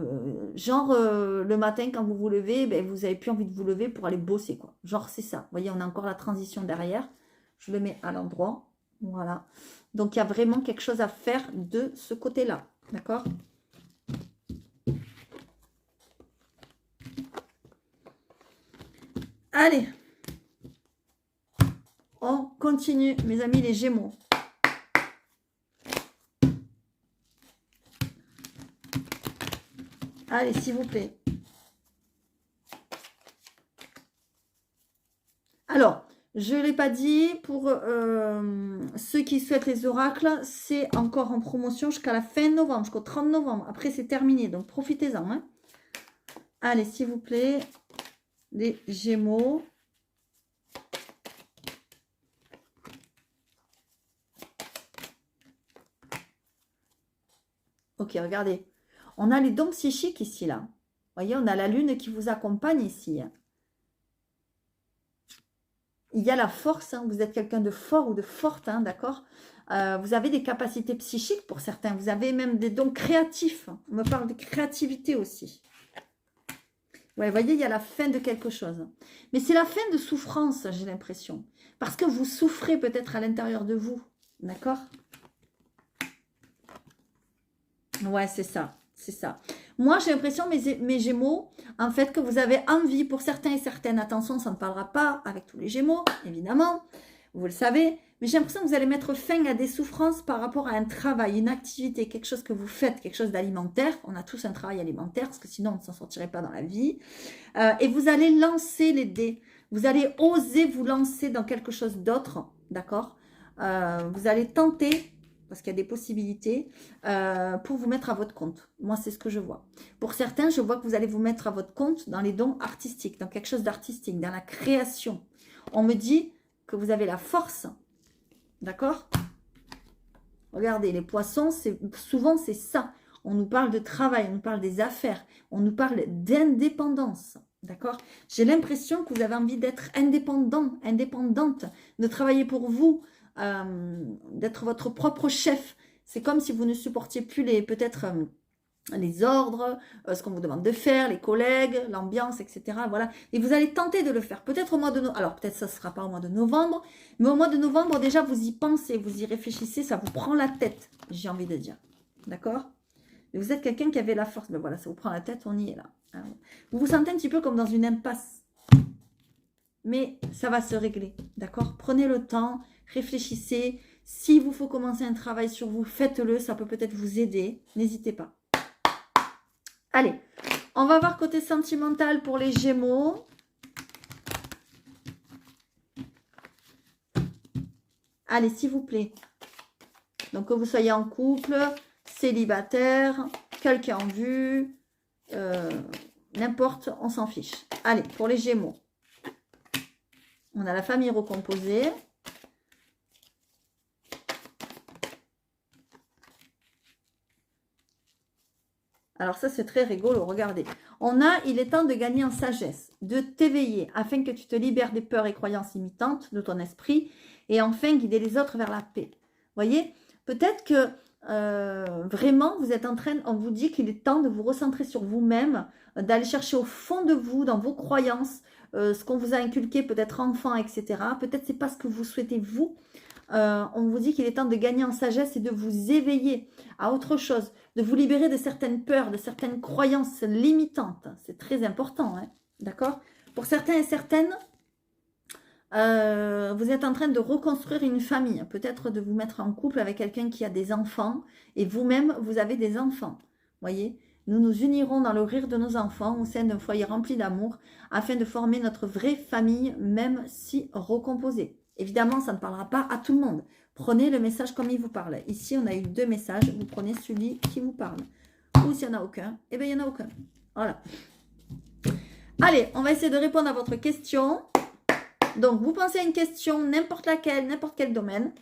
matin, quand vous vous levez, ben, vous n'avez plus envie de vous lever pour aller bosser, quoi. Genre, c'est ça. Vous voyez, on a encore la transition derrière. Je le mets à l'endroit. Voilà. Donc, il y a vraiment quelque chose à faire de ce côté-là. D'accord? Allez. On continue, mes amis, les Gémeaux. Allez, s'il vous plaît. Alors, je ne l'ai pas dit, pour ceux qui souhaitent les oracles, c'est encore en promotion jusqu'à la fin novembre, jusqu'au 30 novembre. Après, c'est terminé, donc profitez-en. Hein. Allez, s'il vous plaît, les Gémeaux. Ok, regardez. On a les dons psychiques ici, là. Vous voyez, on a la lune qui vous accompagne ici. Il y a la force, hein. Vous êtes quelqu'un de fort ou de forte, hein, d'accord? Vous avez des capacités psychiques pour certains. Vous avez même des dons créatifs. On me parle de créativité aussi. Ouais, vous voyez, il y a la fin de quelque chose. Mais c'est la fin de souffrance, j'ai l'impression. Parce que vous souffrez peut-être à l'intérieur de vous. D'accord? Ouais, c'est ça. C'est ça. Moi, j'ai l'impression, mes Gémeaux, en fait, que vous avez envie, pour certains et certaines, attention, ça ne parlera pas avec tous les Gémeaux, évidemment, vous le savez, mais j'ai l'impression que vous allez mettre fin à des souffrances par rapport à un travail, une activité, quelque chose que vous faites, quelque chose d'alimentaire. On a tous un travail alimentaire, parce que sinon, on ne s'en sortirait pas dans la vie. Et vous allez lancer les dés. Vous allez oser vous lancer dans quelque chose d'autre, d'accord? Vous allez tenter, parce qu'il y a des possibilités, pour vous mettre à votre compte. Moi, c'est ce que je vois. Pour certains, je vois que vous allez vous mettre à votre compte dans les dons artistiques, dans quelque chose d'artistique, dans la création. On me dit que vous avez la force. D'accord? Regardez, les poissons, souvent c'est ça. On nous parle de travail, on nous parle des affaires, on nous parle d'indépendance. D'accord? J'ai l'impression que vous avez envie d'être indépendant, indépendante, de travailler pour vous, d'être votre propre chef. C'est comme si vous ne supportiez plus peut-être les ordres, ce qu'on vous demande de faire, les collègues, l'ambiance, etc. Voilà. Et vous allez tenter de le faire. Peut-être au mois de novembre. Alors, peut-être ça ne sera pas au mois de novembre. Mais au mois de novembre, déjà, vous y pensez, vous y réfléchissez. Ça vous prend la tête, j'ai envie de dire. D'accord? Et vous êtes quelqu'un qui avait la force. Ben voilà, ça vous prend la tête, on y est là. Alors, vous vous sentez un petit peu comme dans une impasse. Mais ça va se régler. D'accord? Prenez le temps, réfléchissez. S'il vous faut commencer un travail sur vous, faites-le. Ça peut peut-être vous aider. N'hésitez pas. Allez, on va voir côté sentimental pour les Gémeaux. Allez, s'il vous plaît. Donc, que vous soyez en couple, célibataire, quelqu'un en vue, n'importe, on s'en fiche. Allez, pour les Gémeaux. On a la famille recomposée. Alors ça, c'est très rigolo, regardez. On a, il est temps de gagner en sagesse, de t'éveiller, afin que tu te libères des peurs et croyances limitantes de ton esprit, et enfin guider les autres vers la paix. Vous voyez, peut-être que vraiment, vous êtes en train, on vous dit qu'il est temps de vous recentrer sur vous-même, d'aller chercher au fond de vous, dans vos croyances, ce qu'on vous a inculqué, peut-être enfant, etc. Peut-être c'est pas ce que vous souhaitez vous. On vous dit qu'il est temps de gagner en sagesse et de vous éveiller à autre chose, de vous libérer de certaines peurs, de certaines croyances limitantes. C'est très important, hein, d'accord? Pour certains et certaines, vous êtes en train de reconstruire une famille, peut-être de vous mettre en couple avec quelqu'un qui a des enfants, et vous-même, vous avez des enfants, voyez? Nous nous unirons dans le rire de nos enfants au sein d'un foyer rempli d'amour, afin de former notre vraie famille, même si recomposée. Évidemment, ça ne parlera pas à tout le monde. Prenez le message comme il vous parle. Ici, on a eu 2 messages. Vous prenez celui qui vous parle. Ou s'il n'y en a aucun, eh bien, il n'y en a aucun. Voilà. Allez, on va essayer de répondre à votre question. Donc, vous pensez à une question, n'importe laquelle, n'importe quel domaine.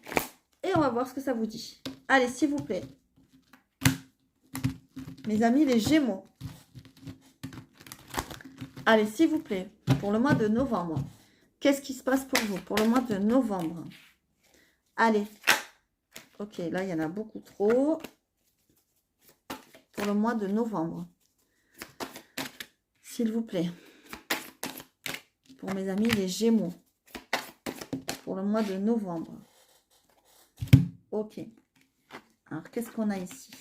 Et on va voir ce que ça vous dit. Allez, s'il vous plaît. Mes amis, les Gémeaux. Allez, s'il vous plaît, pour le mois de novembre. Qu'est-ce qui se passe pour vous pour le mois de novembre? Allez. Ok, là, il y en a beaucoup trop. Pour le mois de novembre. S'il vous plaît. Pour mes amis, les Gémeaux. Pour le mois de novembre. Ok. Alors, qu'est-ce qu'on a ici?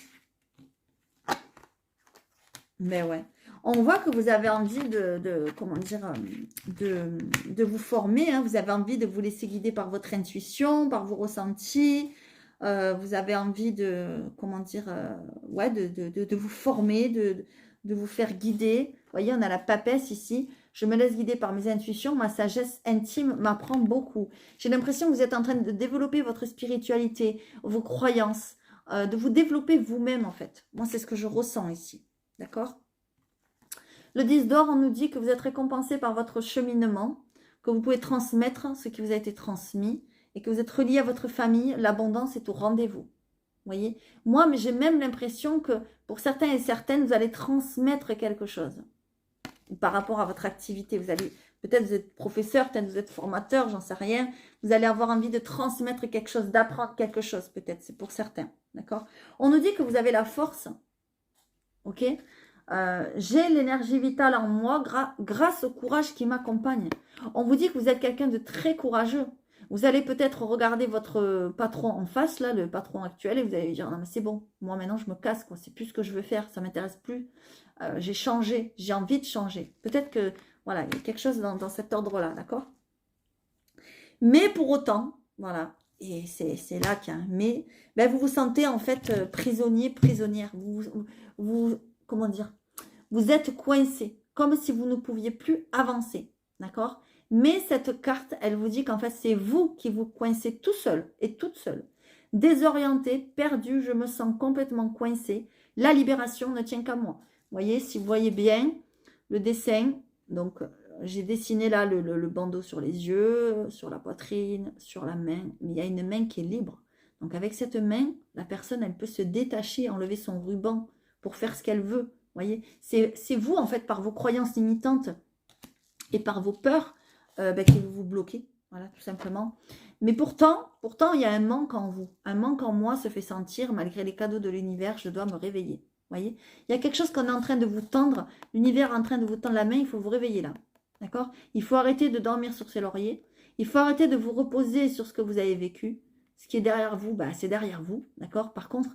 Mais ouais. On voit que vous avez envie comment dire, de vous former. Hein. Vous avez envie de vous laisser guider par votre intuition, par vos ressentis. Vous avez envie de, comment dire, ouais, de vous former, de vous faire guider. Vous voyez, on a la papesse ici. Je me laisse guider par mes intuitions. Ma sagesse intime m'apprend beaucoup. J'ai l'impression que vous êtes en train de développer votre spiritualité, vos croyances, de vous développer vous-même, en fait. Moi, c'est ce que je ressens ici. D'accord? Le 10 d'or, on nous dit que vous êtes récompensé par votre cheminement, que vous pouvez transmettre ce qui vous a été transmis et que vous êtes relié à votre famille. L'abondance est au rendez-vous. Vous voyez? Moi, mais j'ai même l'impression que pour certains et certaines, vous allez transmettre quelque chose par rapport à votre activité. Vous allez, peut-être vous êtes professeur, peut-être vous êtes formateur, j'en sais rien. Vous allez avoir envie de transmettre quelque chose, d'apprendre quelque chose, peut-être. C'est pour certains. D'accord? On nous dit que vous avez la force. Ok? J'ai l'énergie vitale en moi grâce au courage qui m'accompagne. On vous dit que vous êtes quelqu'un de très courageux. Vous allez peut-être regarder votre patron en face, là, le patron actuel, et vous allez dire, non mais c'est bon, moi maintenant je me casse, quoi. C'est plus ce que je veux faire, ça ne m'intéresse plus. J'ai changé, j'ai envie de changer. Peut-être que, voilà, il y a quelque chose dans cet ordre-là, d'accord? Mais pour autant, voilà, et c'est là qu'il y a un mais, ben vous vous sentez en fait prisonnier, prisonnière. Comment dire? Vous êtes coincé, comme si vous ne pouviez plus avancer, d'accord? Mais cette carte, elle vous dit qu'en fait, c'est vous qui vous coincez tout seul et toute seule. Désorienté, perdu, je me sens complètement coincé. La libération ne tient qu'à moi. Vous voyez, si vous voyez bien le dessin, donc j'ai dessiné là le bandeau sur les yeux, sur la poitrine, sur la main, mais il y a une main qui est libre. Donc avec cette main, la personne, elle peut se détacher, enlever son ruban pour faire ce qu'elle veut. Voyez, c'est vous, en fait, par vos croyances limitantes et par vos peurs, que vous vous bloquez. Voilà, tout simplement. Mais pourtant, il y a un manque en vous. Un manque en moi se fait sentir, malgré les cadeaux de l'univers, je dois me réveiller. Voyez, il y a quelque chose qu'on est en train de vous tendre. L'univers est en train de vous tendre la main, il faut vous réveiller là. D'accord? Il faut arrêter de dormir sur ses lauriers. Il faut arrêter de vous reposer sur ce que vous avez vécu. Ce qui est derrière vous, bah, c'est derrière vous. D'accord? Par contre,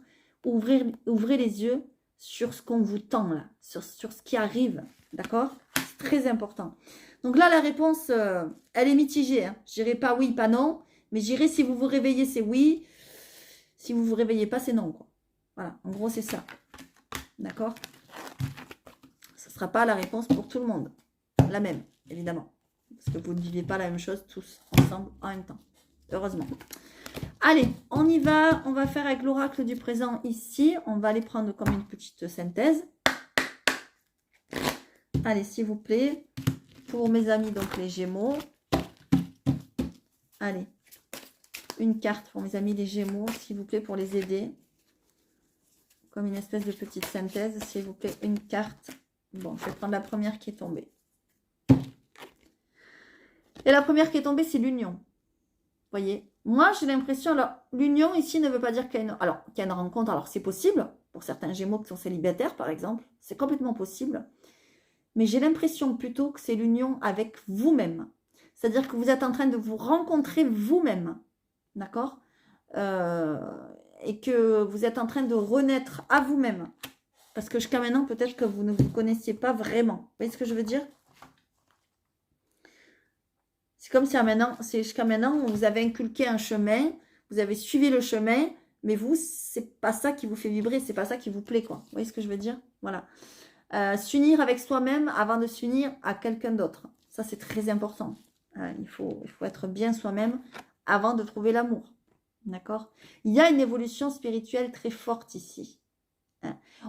ouvrez les yeux sur ce qu'on vous tend là, sur ce qui arrive, d'accord? C'est très important. Donc là, la réponse, elle est mitigée. Hein. Je dirais pas oui, pas non, mais je dirais si vous vous réveillez, c'est oui. Si vous vous réveillez pas, c'est non. Quoi. Voilà, en gros, c'est ça. D'accord? Ce ne sera pas la réponse pour tout le monde. La même, évidemment. Parce que vous ne vivez pas la même chose tous ensemble en même temps. Heureusement. Allez, on y va. On va faire avec l'oracle du présent ici. On va aller prendre comme une petite synthèse. Allez, s'il vous plaît. Pour mes amis, donc les Gémeaux. Allez. Une carte pour mes amis les Gémeaux, s'il vous plaît, pour les aider. Comme une espèce de petite synthèse, s'il vous plaît. Une carte. Bon, je vais prendre la première qui est tombée. Et la première qui est tombée, c'est l'union. Voyez, moi j'ai l'impression, alors l'union ici ne veut pas dire qu'il y a une rencontre, alors c'est possible, pour certains Gémeaux qui sont célibataires par exemple, c'est complètement possible, mais j'ai l'impression plutôt que c'est l'union avec vous-même, c'est-à-dire que vous êtes en train de vous rencontrer vous-même, d'accord, et que vous êtes en train de renaître à vous-même, parce que jusqu'à maintenant peut-être que vous ne vous connaissiez pas vraiment, vous voyez ce que je veux dire? C'est comme si jusqu'à maintenant, vous avez inculqué un chemin, vous avez suivi le chemin, mais vous, c'est pas ça qui vous fait vibrer, c'est pas ça qui vous plaît, quoi. Vous voyez ce que je veux dire? Voilà. S'unir avec soi-même avant de s'unir à quelqu'un d'autre. Ça, c'est très important. Il faut être bien soi-même avant de trouver l'amour. D'accord? Il y a une évolution spirituelle très forte ici.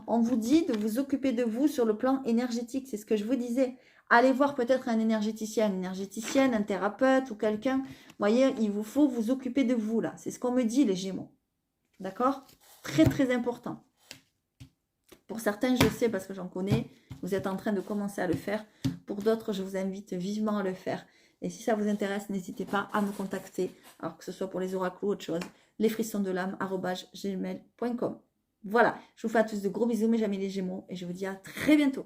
On vous dit de vous occuper de vous sur le plan énergétique. C'est ce que je vous disais. Allez voir peut-être un énergéticien, une énergéticienne, un thérapeute ou quelqu'un. Vous voyez, il vous faut vous occuper de vous là. C'est ce qu'on me dit les Gémeaux. D'accord? Très très important. Pour certains, je sais parce que j'en connais, vous êtes en train de commencer à le faire. Pour d'autres, je vous invite vivement à le faire. Et si ça vous intéresse, n'hésitez pas à me contacter, alors que ce soit pour les oracles ou autre chose, lesfrissonsdelame@gmail.com. Voilà, je vous fais à tous de gros bisous, mes amis les Gémeaux, et je vous dis à très bientôt.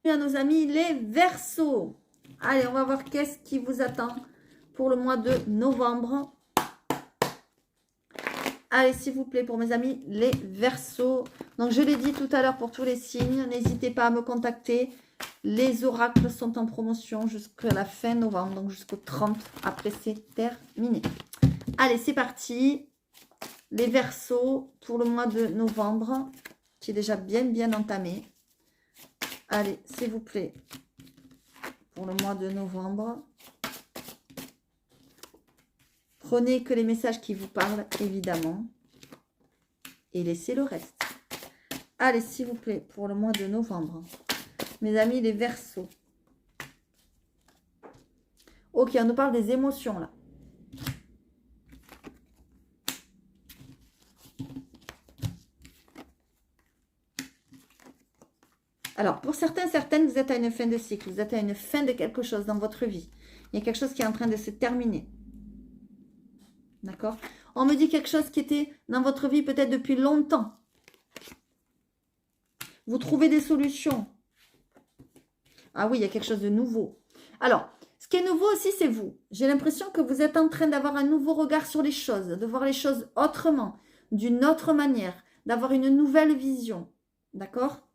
Et à nos amis les Verseaux. Allez, on va voir qu'est-ce qui vous attend pour le mois de novembre. Allez, s'il vous plaît, pour mes amis, les Verseaux. Donc, je l'ai dit tout à l'heure pour tous les signes. N'hésitez pas à me contacter. Les oracles sont en promotion jusqu'à la fin novembre, donc jusqu'au 30. Après, c'est terminé. Allez, c'est parti. Les Verseaux pour le mois de novembre, qui est déjà bien entamé. Allez, s'il vous plaît, pour le mois de novembre. Prenez que les messages qui vous parlent, évidemment. Et laissez le reste. Allez, s'il vous plaît, pour le mois de novembre. Mes amis, les Verseaux. Ok, on nous parle des émotions, là. Alors, pour certains, certaines, vous êtes à une fin de cycle. Vous êtes à une fin de quelque chose dans votre vie. Il y a quelque chose qui est en train de se terminer. D'accord? On me dit quelque chose qui était dans votre vie peut-être depuis longtemps. Vous trouvez des solutions. Ah oui, il y a quelque chose de nouveau. Alors, ce qui est nouveau aussi, c'est vous. J'ai l'impression que vous êtes en train d'avoir un nouveau regard sur les choses, de voir les choses autrement, d'une autre manière, d'avoir une nouvelle vision. D'accord?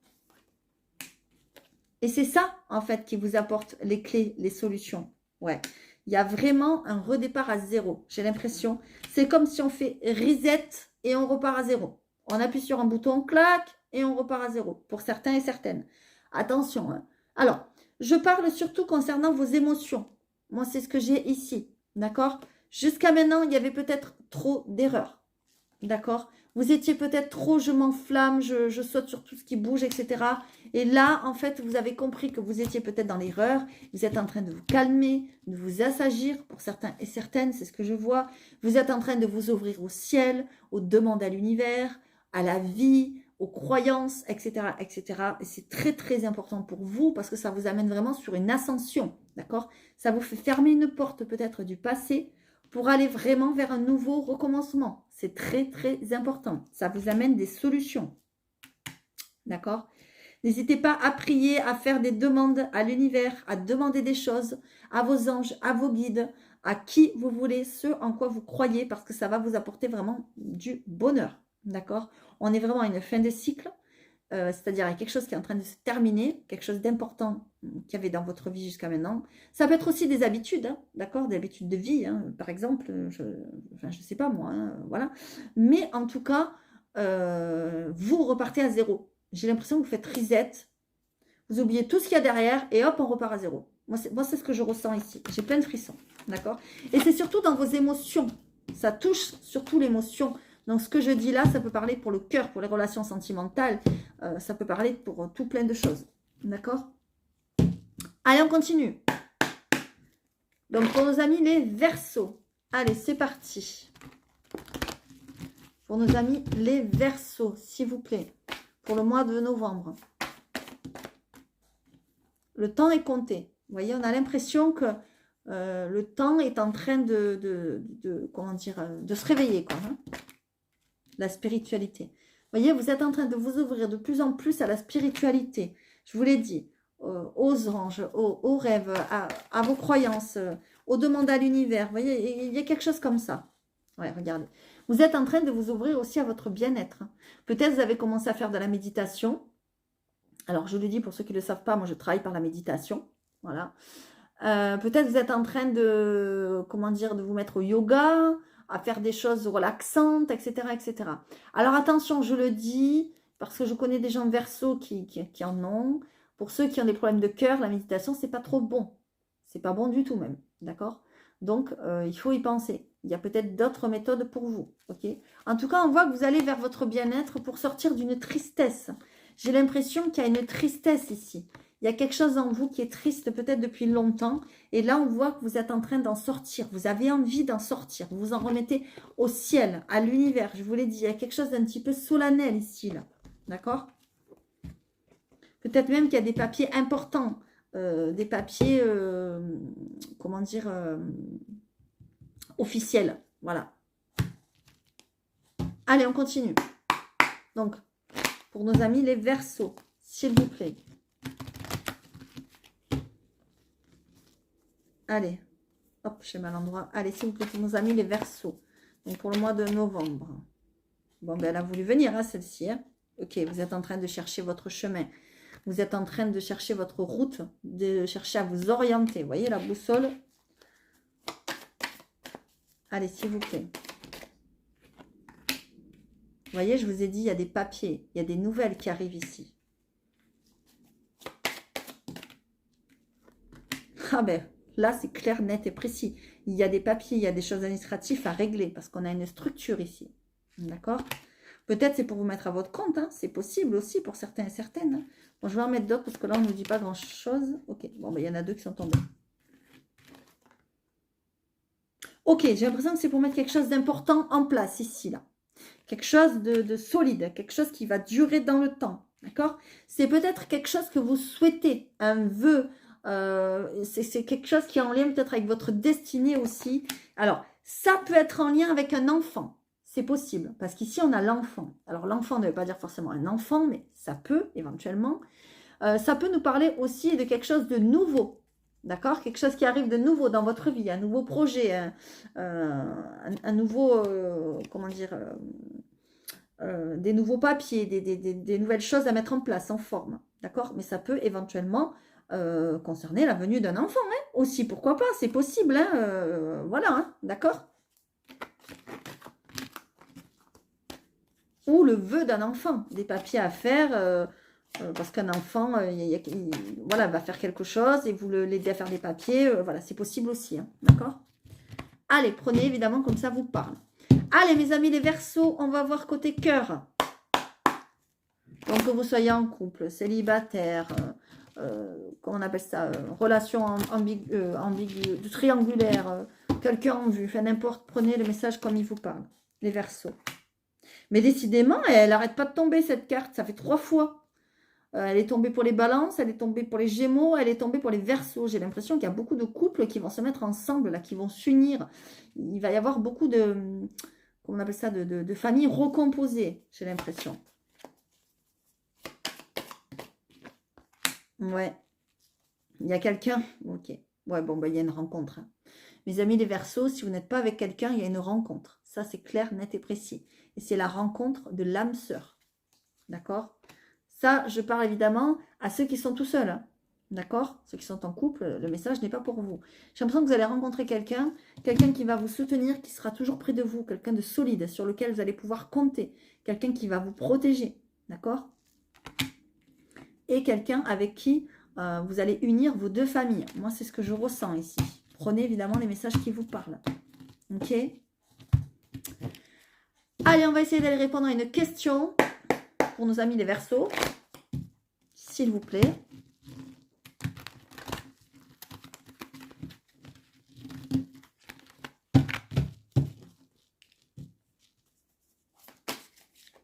Et c'est ça, en fait, qui vous apporte les clés, les solutions. Ouais. Il y a vraiment un redépart à zéro, j'ai l'impression. C'est comme si on fait reset et on repart à zéro. On appuie sur un bouton, clac, et on repart à zéro. Pour certains et certaines. Attention. Hein. Alors, je parle surtout concernant vos émotions. Moi, c'est ce que j'ai ici. D'accord? Jusqu'à maintenant, il y avait peut-être trop d'erreurs. D'accord? Vous étiez peut-être trop, je m'enflamme, je saute sur tout ce qui bouge, etc. Et là, en fait, vous avez compris que vous étiez peut-être dans l'erreur. Vous êtes en train de vous calmer, de vous assagir, pour certains et certaines, c'est ce que je vois. Vous êtes en train de vous ouvrir au ciel, aux demandes à l'univers, à la vie, aux croyances, etc. etc. Et c'est très, très important pour vous parce que ça vous amène vraiment sur une ascension. D'accord? Ça vous fait fermer une porte peut-être du passé pour aller vraiment vers un nouveau recommencement. C'est très, très important. Ça vous amène des solutions. D'accord? N'hésitez pas à prier, à faire des demandes à l'univers, à demander des choses à vos anges, à vos guides, à qui vous voulez, ce en quoi vous croyez, parce que ça va vous apporter vraiment du bonheur. D'accord? On est vraiment à une fin de cycle. C'est-à-dire il y a quelque chose qui est en train de se terminer, quelque chose d'important qu'il y avait dans votre vie jusqu'à maintenant. Ça peut être aussi des habitudes, hein, d'accord, des habitudes de vie, hein, par exemple, je sais pas moi, hein, voilà. Mais en tout cas, vous repartez à zéro. J'ai l'impression que vous faites reset, vous oubliez tout ce qu'il y a derrière et hop, on repart à zéro. Moi, c'est ce que je ressens ici. J'ai plein de frissons, d'accord? Et c'est surtout dans vos émotions. Ça touche surtout l'émotion. Donc, ce que je dis là, ça peut parler pour le cœur, pour les relations sentimentales. Ça peut parler pour tout plein de choses. D'accord? Allez, on continue. Donc, pour nos amis les Verseaux. Allez, c'est parti. Pour nos amis les Verseaux, s'il vous plaît. Pour le mois de novembre. Le temps est compté. Vous voyez, on a l'impression que le temps est en train comment dire, de se réveiller, quoi. Hein, la spiritualité. Vous voyez, vous êtes en train de vous ouvrir de plus en plus à la spiritualité. Je vous l'ai dit, aux anges, aux rêves, à vos croyances, aux demandes à l'univers. Vous voyez, il y a quelque chose comme ça. Ouais, regardez. Vous êtes en train de vous ouvrir aussi à votre bien-être. Peut-être vous avez commencé à faire de la méditation. Alors, je le dis pour ceux qui ne le savent pas, moi, je travaille par la méditation. Voilà. Peut-être vous êtes en train de, comment dire, de vous mettre au yoga, à faire des choses relaxantes, etc., etc. Alors, attention, je le dis, parce que je connais des gens Verseaux qui en ont. Pour ceux qui ont des problèmes de cœur, la méditation, c'est pas trop bon. C'est pas bon du tout même, d'accord? Donc, il faut y penser. Il y a peut-être d'autres méthodes pour vous, ok? En tout cas, on voit que vous allez vers votre bien-être pour sortir d'une tristesse. J'ai l'impression qu'il y a une tristesse ici. Il y a quelque chose en vous qui est triste peut-être depuis longtemps. Et là, on voit que vous êtes en train d'en sortir. Vous avez envie d'en sortir. Vous vous en remettez au ciel, à l'univers. Je vous l'ai dit, il y a quelque chose d'un petit peu solennel ici, là. D'accord? Peut-être même qu'il y a des papiers importants. Des papiers, comment dire, officiels. Voilà. Allez, on continue. Donc, pour nos amis les Verseaux, s'il vous plaît. Allez, hop, j'ai mal endroit. Allez, s'il vous plaît, pour nos amis les Verseaux. Donc, pour le mois de novembre. Bon, ben, elle a voulu venir, hein, celle-ci. Hein. Ok, vous êtes en train de chercher votre chemin. Vous êtes en train de chercher votre route, de chercher à vous orienter. Vous voyez la boussole? Allez, s'il vous plaît. Vous voyez, je vous ai dit, il y a des papiers, il y a des nouvelles qui arrivent ici. Ah ben, là, c'est clair, net et précis. Il y a des papiers, il y a des choses administratives à régler parce qu'on a une structure ici. D'accord? Peut-être c'est pour vous mettre à votre compte. Hein. C'est possible aussi pour certains et certaines. Hein. Bon, je vais en mettre d'autres parce que là, on ne nous dit pas grand-chose. Ok, bon, ben, il y en a deux qui sont tombés. Ok, j'ai l'impression que c'est pour mettre quelque chose d'important en place ici, là. Quelque chose de solide, quelque chose qui va durer dans le temps. D'accord? C'est peut-être quelque chose que vous souhaitez, un vœu. C'est quelque chose qui est en lien peut-être avec votre destinée aussi. Alors, ça peut être en lien avec un enfant. C'est possible, parce qu'ici, on a l'enfant. Alors, l'enfant ne veut pas dire forcément un enfant, mais ça peut, éventuellement. Ça peut nous parler aussi de quelque chose de nouveau. D'accord? Quelque chose qui arrive de nouveau dans votre vie, un nouveau projet, un nouveau, comment dire, des nouveaux papiers, des nouvelles choses à mettre en place, en forme. D'accord? Mais ça peut éventuellement concerner la venue d'un enfant, hein, aussi, pourquoi pas, c'est possible, hein, voilà, hein, d'accord? Ou le vœu d'un enfant, des papiers à faire, parce qu'un enfant, voilà, va faire quelque chose et vous l'aidez à faire des papiers, voilà, c'est possible aussi, hein, d'accord? Allez, prenez évidemment comme ça vous parle. Allez, mes amis les Verseaux, on va voir côté cœur. Donc, que vous soyez en couple, célibataire, comment on appelle ça, relation ambiguë, triangulaire, quelqu'un en vue, enfin n'importe, prenez le message comme il vous parle, les Verseaux. Mais décidément, elle n'arrête pas de tomber cette carte, ça fait 3 fois. Elle est tombée pour les balances, elle est tombée pour les gémeaux, elle est tombée pour les Verseaux. J'ai l'impression qu'il y a beaucoup de couples qui vont se mettre ensemble, là, qui vont s'unir. Il va y avoir beaucoup de, comment on appelle ça, de familles recomposées, j'ai l'impression. Ouais. Il y a quelqu'un. Ok. Ouais, bon, bah, il y a une rencontre. Hein. Mes amis les Verseaux, si vous n'êtes pas avec quelqu'un, il y a une rencontre. Ça, c'est clair, net et précis. Et c'est la rencontre de l'âme sœur. D'accord? Ça, je parle évidemment à ceux qui sont tout seuls. Hein. D'accord? Ceux qui sont en couple, le message n'est pas pour vous. J'ai l'impression que vous allez rencontrer quelqu'un qui va vous soutenir, qui sera toujours près de vous, quelqu'un de solide, sur lequel vous allez pouvoir compter, quelqu'un qui va vous protéger. D'accord? Et quelqu'un avec qui vous allez unir vos deux familles. Moi, c'est ce que je ressens ici. Prenez évidemment les messages qui vous parlent. Ok? Allez, on va essayer d'aller répondre à une question pour nos amis les Verseaux. S'il vous plaît.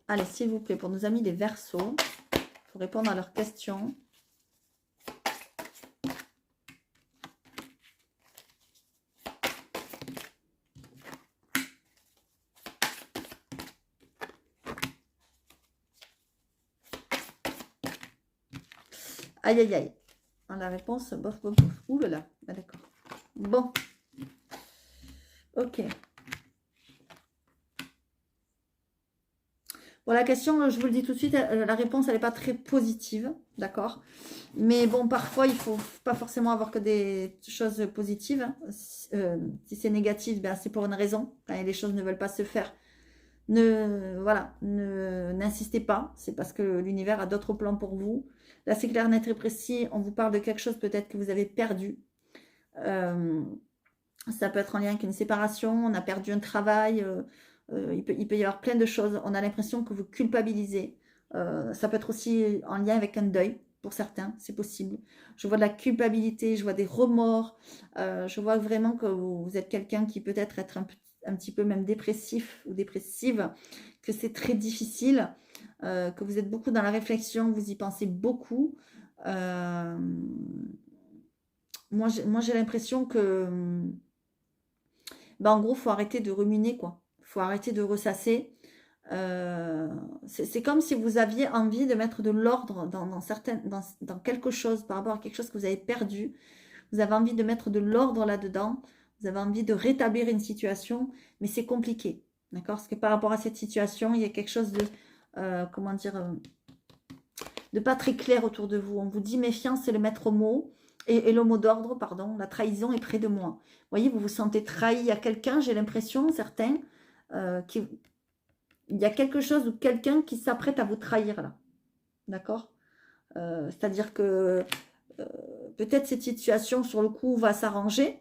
Allez, s'il vous plaît, pour nos amis les Verseaux, pour répondre à leurs questions. Aïe, aïe, aïe. La réponse, bof, bof, bof. Ouh là là. Ah, d'accord. Bon. Ok. Bon, la question, je vous le dis tout de suite, la réponse, elle n'est pas très positive. D'accord? Mais bon, parfois, il ne faut pas forcément avoir que des choses positives. Hein. Si c'est négatif, ben, c'est pour une raison. Quand les choses ne veulent pas se faire, n'insistez pas. C'est parce que l'univers a d'autres plans pour vous. Là, c'est clair, net et précis. On vous parle de quelque chose peut-être que vous avez perdu. Ça peut être en lien avec une séparation. On a perdu un travail. Il peut y avoir plein de choses. On a l'impression que vous culpabilisez. Ça peut être aussi en lien avec un deuil. pour certains, c'est possible. Je vois de la culpabilité, je vois des remords, je vois vraiment que vous êtes quelqu'un qui peut-être être un petit peu même dépressif ou dépressive, que c'est très difficile, que vous êtes beaucoup dans la réflexion, vous y pensez beaucoup. Moi, j'ai l'impression que, en gros, il faut arrêter de ruminer, quoi. Il faut arrêter de ressasser. C'est comme si vous aviez envie de mettre de l'ordre dans quelque chose, par rapport à quelque chose que vous avez perdu. Vous avez envie de mettre de l'ordre là-dedans. Vous avez envie de rétablir une situation, mais c'est compliqué. D'accord? Parce que par rapport à cette situation, il y a quelque chose de, comment dire, de pas très clair autour de vous. On vous dit méfiance, c'est le maître mot. Et le mot d'ordre, pardon, la trahison est près de moi. Vous voyez, vous vous sentez trahi à quelqu'un, j'ai l'impression, certains, il y a quelque chose ou quelqu'un qui s'apprête à vous trahir là. D'accord? C'est-à-dire que peut-être cette situation sur le coup va s'arranger.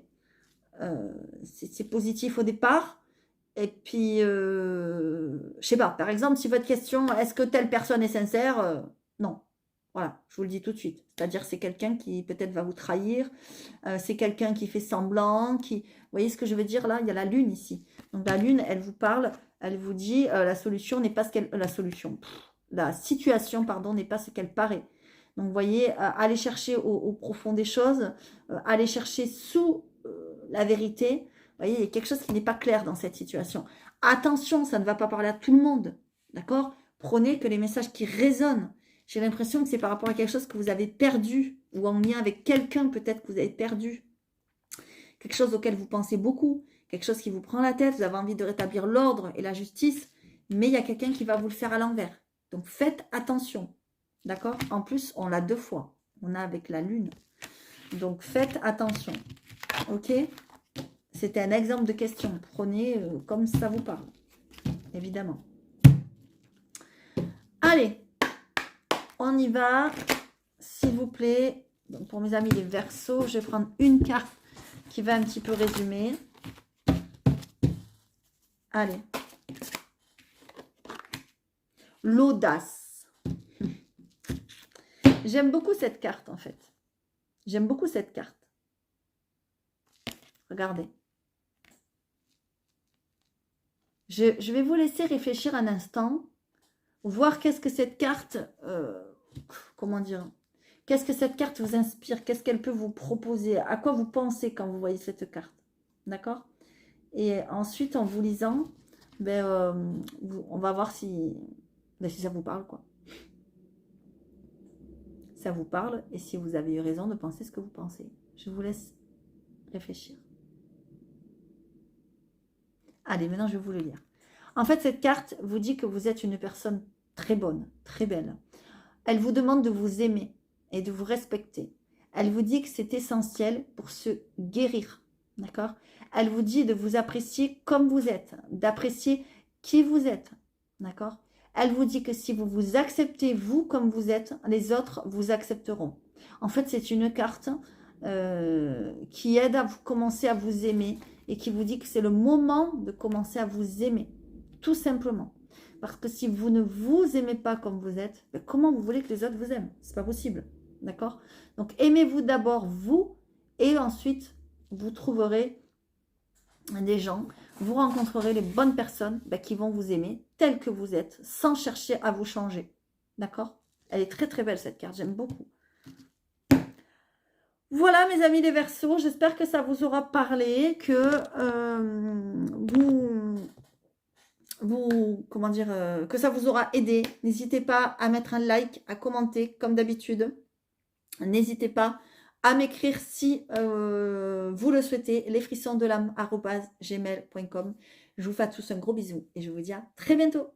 C'est positif au départ. Et puis, je sais pas, par exemple, si votre question, est-ce que telle personne est sincère? Non. Voilà, je vous le dis tout de suite. C'est-à-dire c'est quelqu'un qui peut-être va vous trahir. C'est quelqu'un qui fait semblant. Vous voyez ce que je veux dire là? Il y a la lune ici. Donc la lune, elle vous parle, elle vous dit la solution n'est pas ce qu'elle... la situation, pardon, n'est pas ce qu'elle paraît. Donc vous voyez, allez chercher au profond des choses, allez chercher sous la vérité. Vous voyez, il y a quelque chose qui n'est pas clair dans cette situation. Attention, ça ne va pas parler à tout le monde. D'accord? Prenez que les messages qui résonnent. J'ai l'impression que c'est par rapport à quelque chose que vous avez perdu ou en lien avec quelqu'un peut-être que vous avez perdu. Quelque chose auquel vous pensez beaucoup, quelque chose qui vous prend la tête, vous avez envie de rétablir l'ordre et la justice, mais il y a quelqu'un qui va vous le faire à l'envers. Donc faites attention. D'accord? En plus, on l'a 2 fois. On a avec la lune. Donc faites attention. Ok? C'était un exemple de question. Prenez comme ça vous parle. Évidemment. Allez. On y va. S'il vous plaît. Donc pour mes amis les Verseaux, je vais prendre une carte qui va un petit peu résumer. Allez. L'audace. J'aime beaucoup cette carte en fait. J'aime beaucoup cette carte. Regardez. Je vais vous laisser réfléchir un instant, voir qu'est-ce que cette carte, comment dire, qu'est-ce que cette carte vous inspire, qu'est-ce qu'elle peut vous proposer, à quoi vous pensez quand vous voyez cette carte, d'accord? Et ensuite, en vous lisant, on va voir si ça vous parle, quoi. Ça vous parle, et si vous avez eu raison de penser ce que vous pensez. Je vous laisse réfléchir. Allez, maintenant je vais vous le lire. En fait, cette carte vous dit que vous êtes une personne très bonne, très belle. Elle vous demande de vous aimer et de vous respecter. Elle vous dit que c'est essentiel pour se guérir, d'accord? Elle vous dit de vous apprécier comme vous êtes, d'apprécier qui vous êtes, d'accord? Elle vous dit que si vous vous acceptez vous comme vous êtes, les autres vous accepteront. En fait, c'est une carte qui aide à vous commencer à vous aimer et qui vous dit que c'est le moment de commencer à vous aimer, tout simplement. Parce que si vous ne vous aimez pas comme vous êtes, comment vous voulez que les autres vous aiment? C'est pas possible, d'accord? Donc aimez-vous d'abord vous, et ensuite vous trouverez des gens, vous rencontrerez les bonnes personnes qui vont vous aimer tel que vous êtes, sans chercher à vous changer, d'accord? Elle est très très belle cette carte, j'aime beaucoup. Voilà mes amis les Verseaux, j'espère que ça vous aura parlé, que que ça vous aura aidé. N'hésitez pas à mettre un like, à commenter comme d'habitude. N'hésitez pas à m'écrire si vous le souhaitez, lesfrissonsdelame@gmail.com. Je vous fais à tous un gros bisou et je vous dis à très bientôt.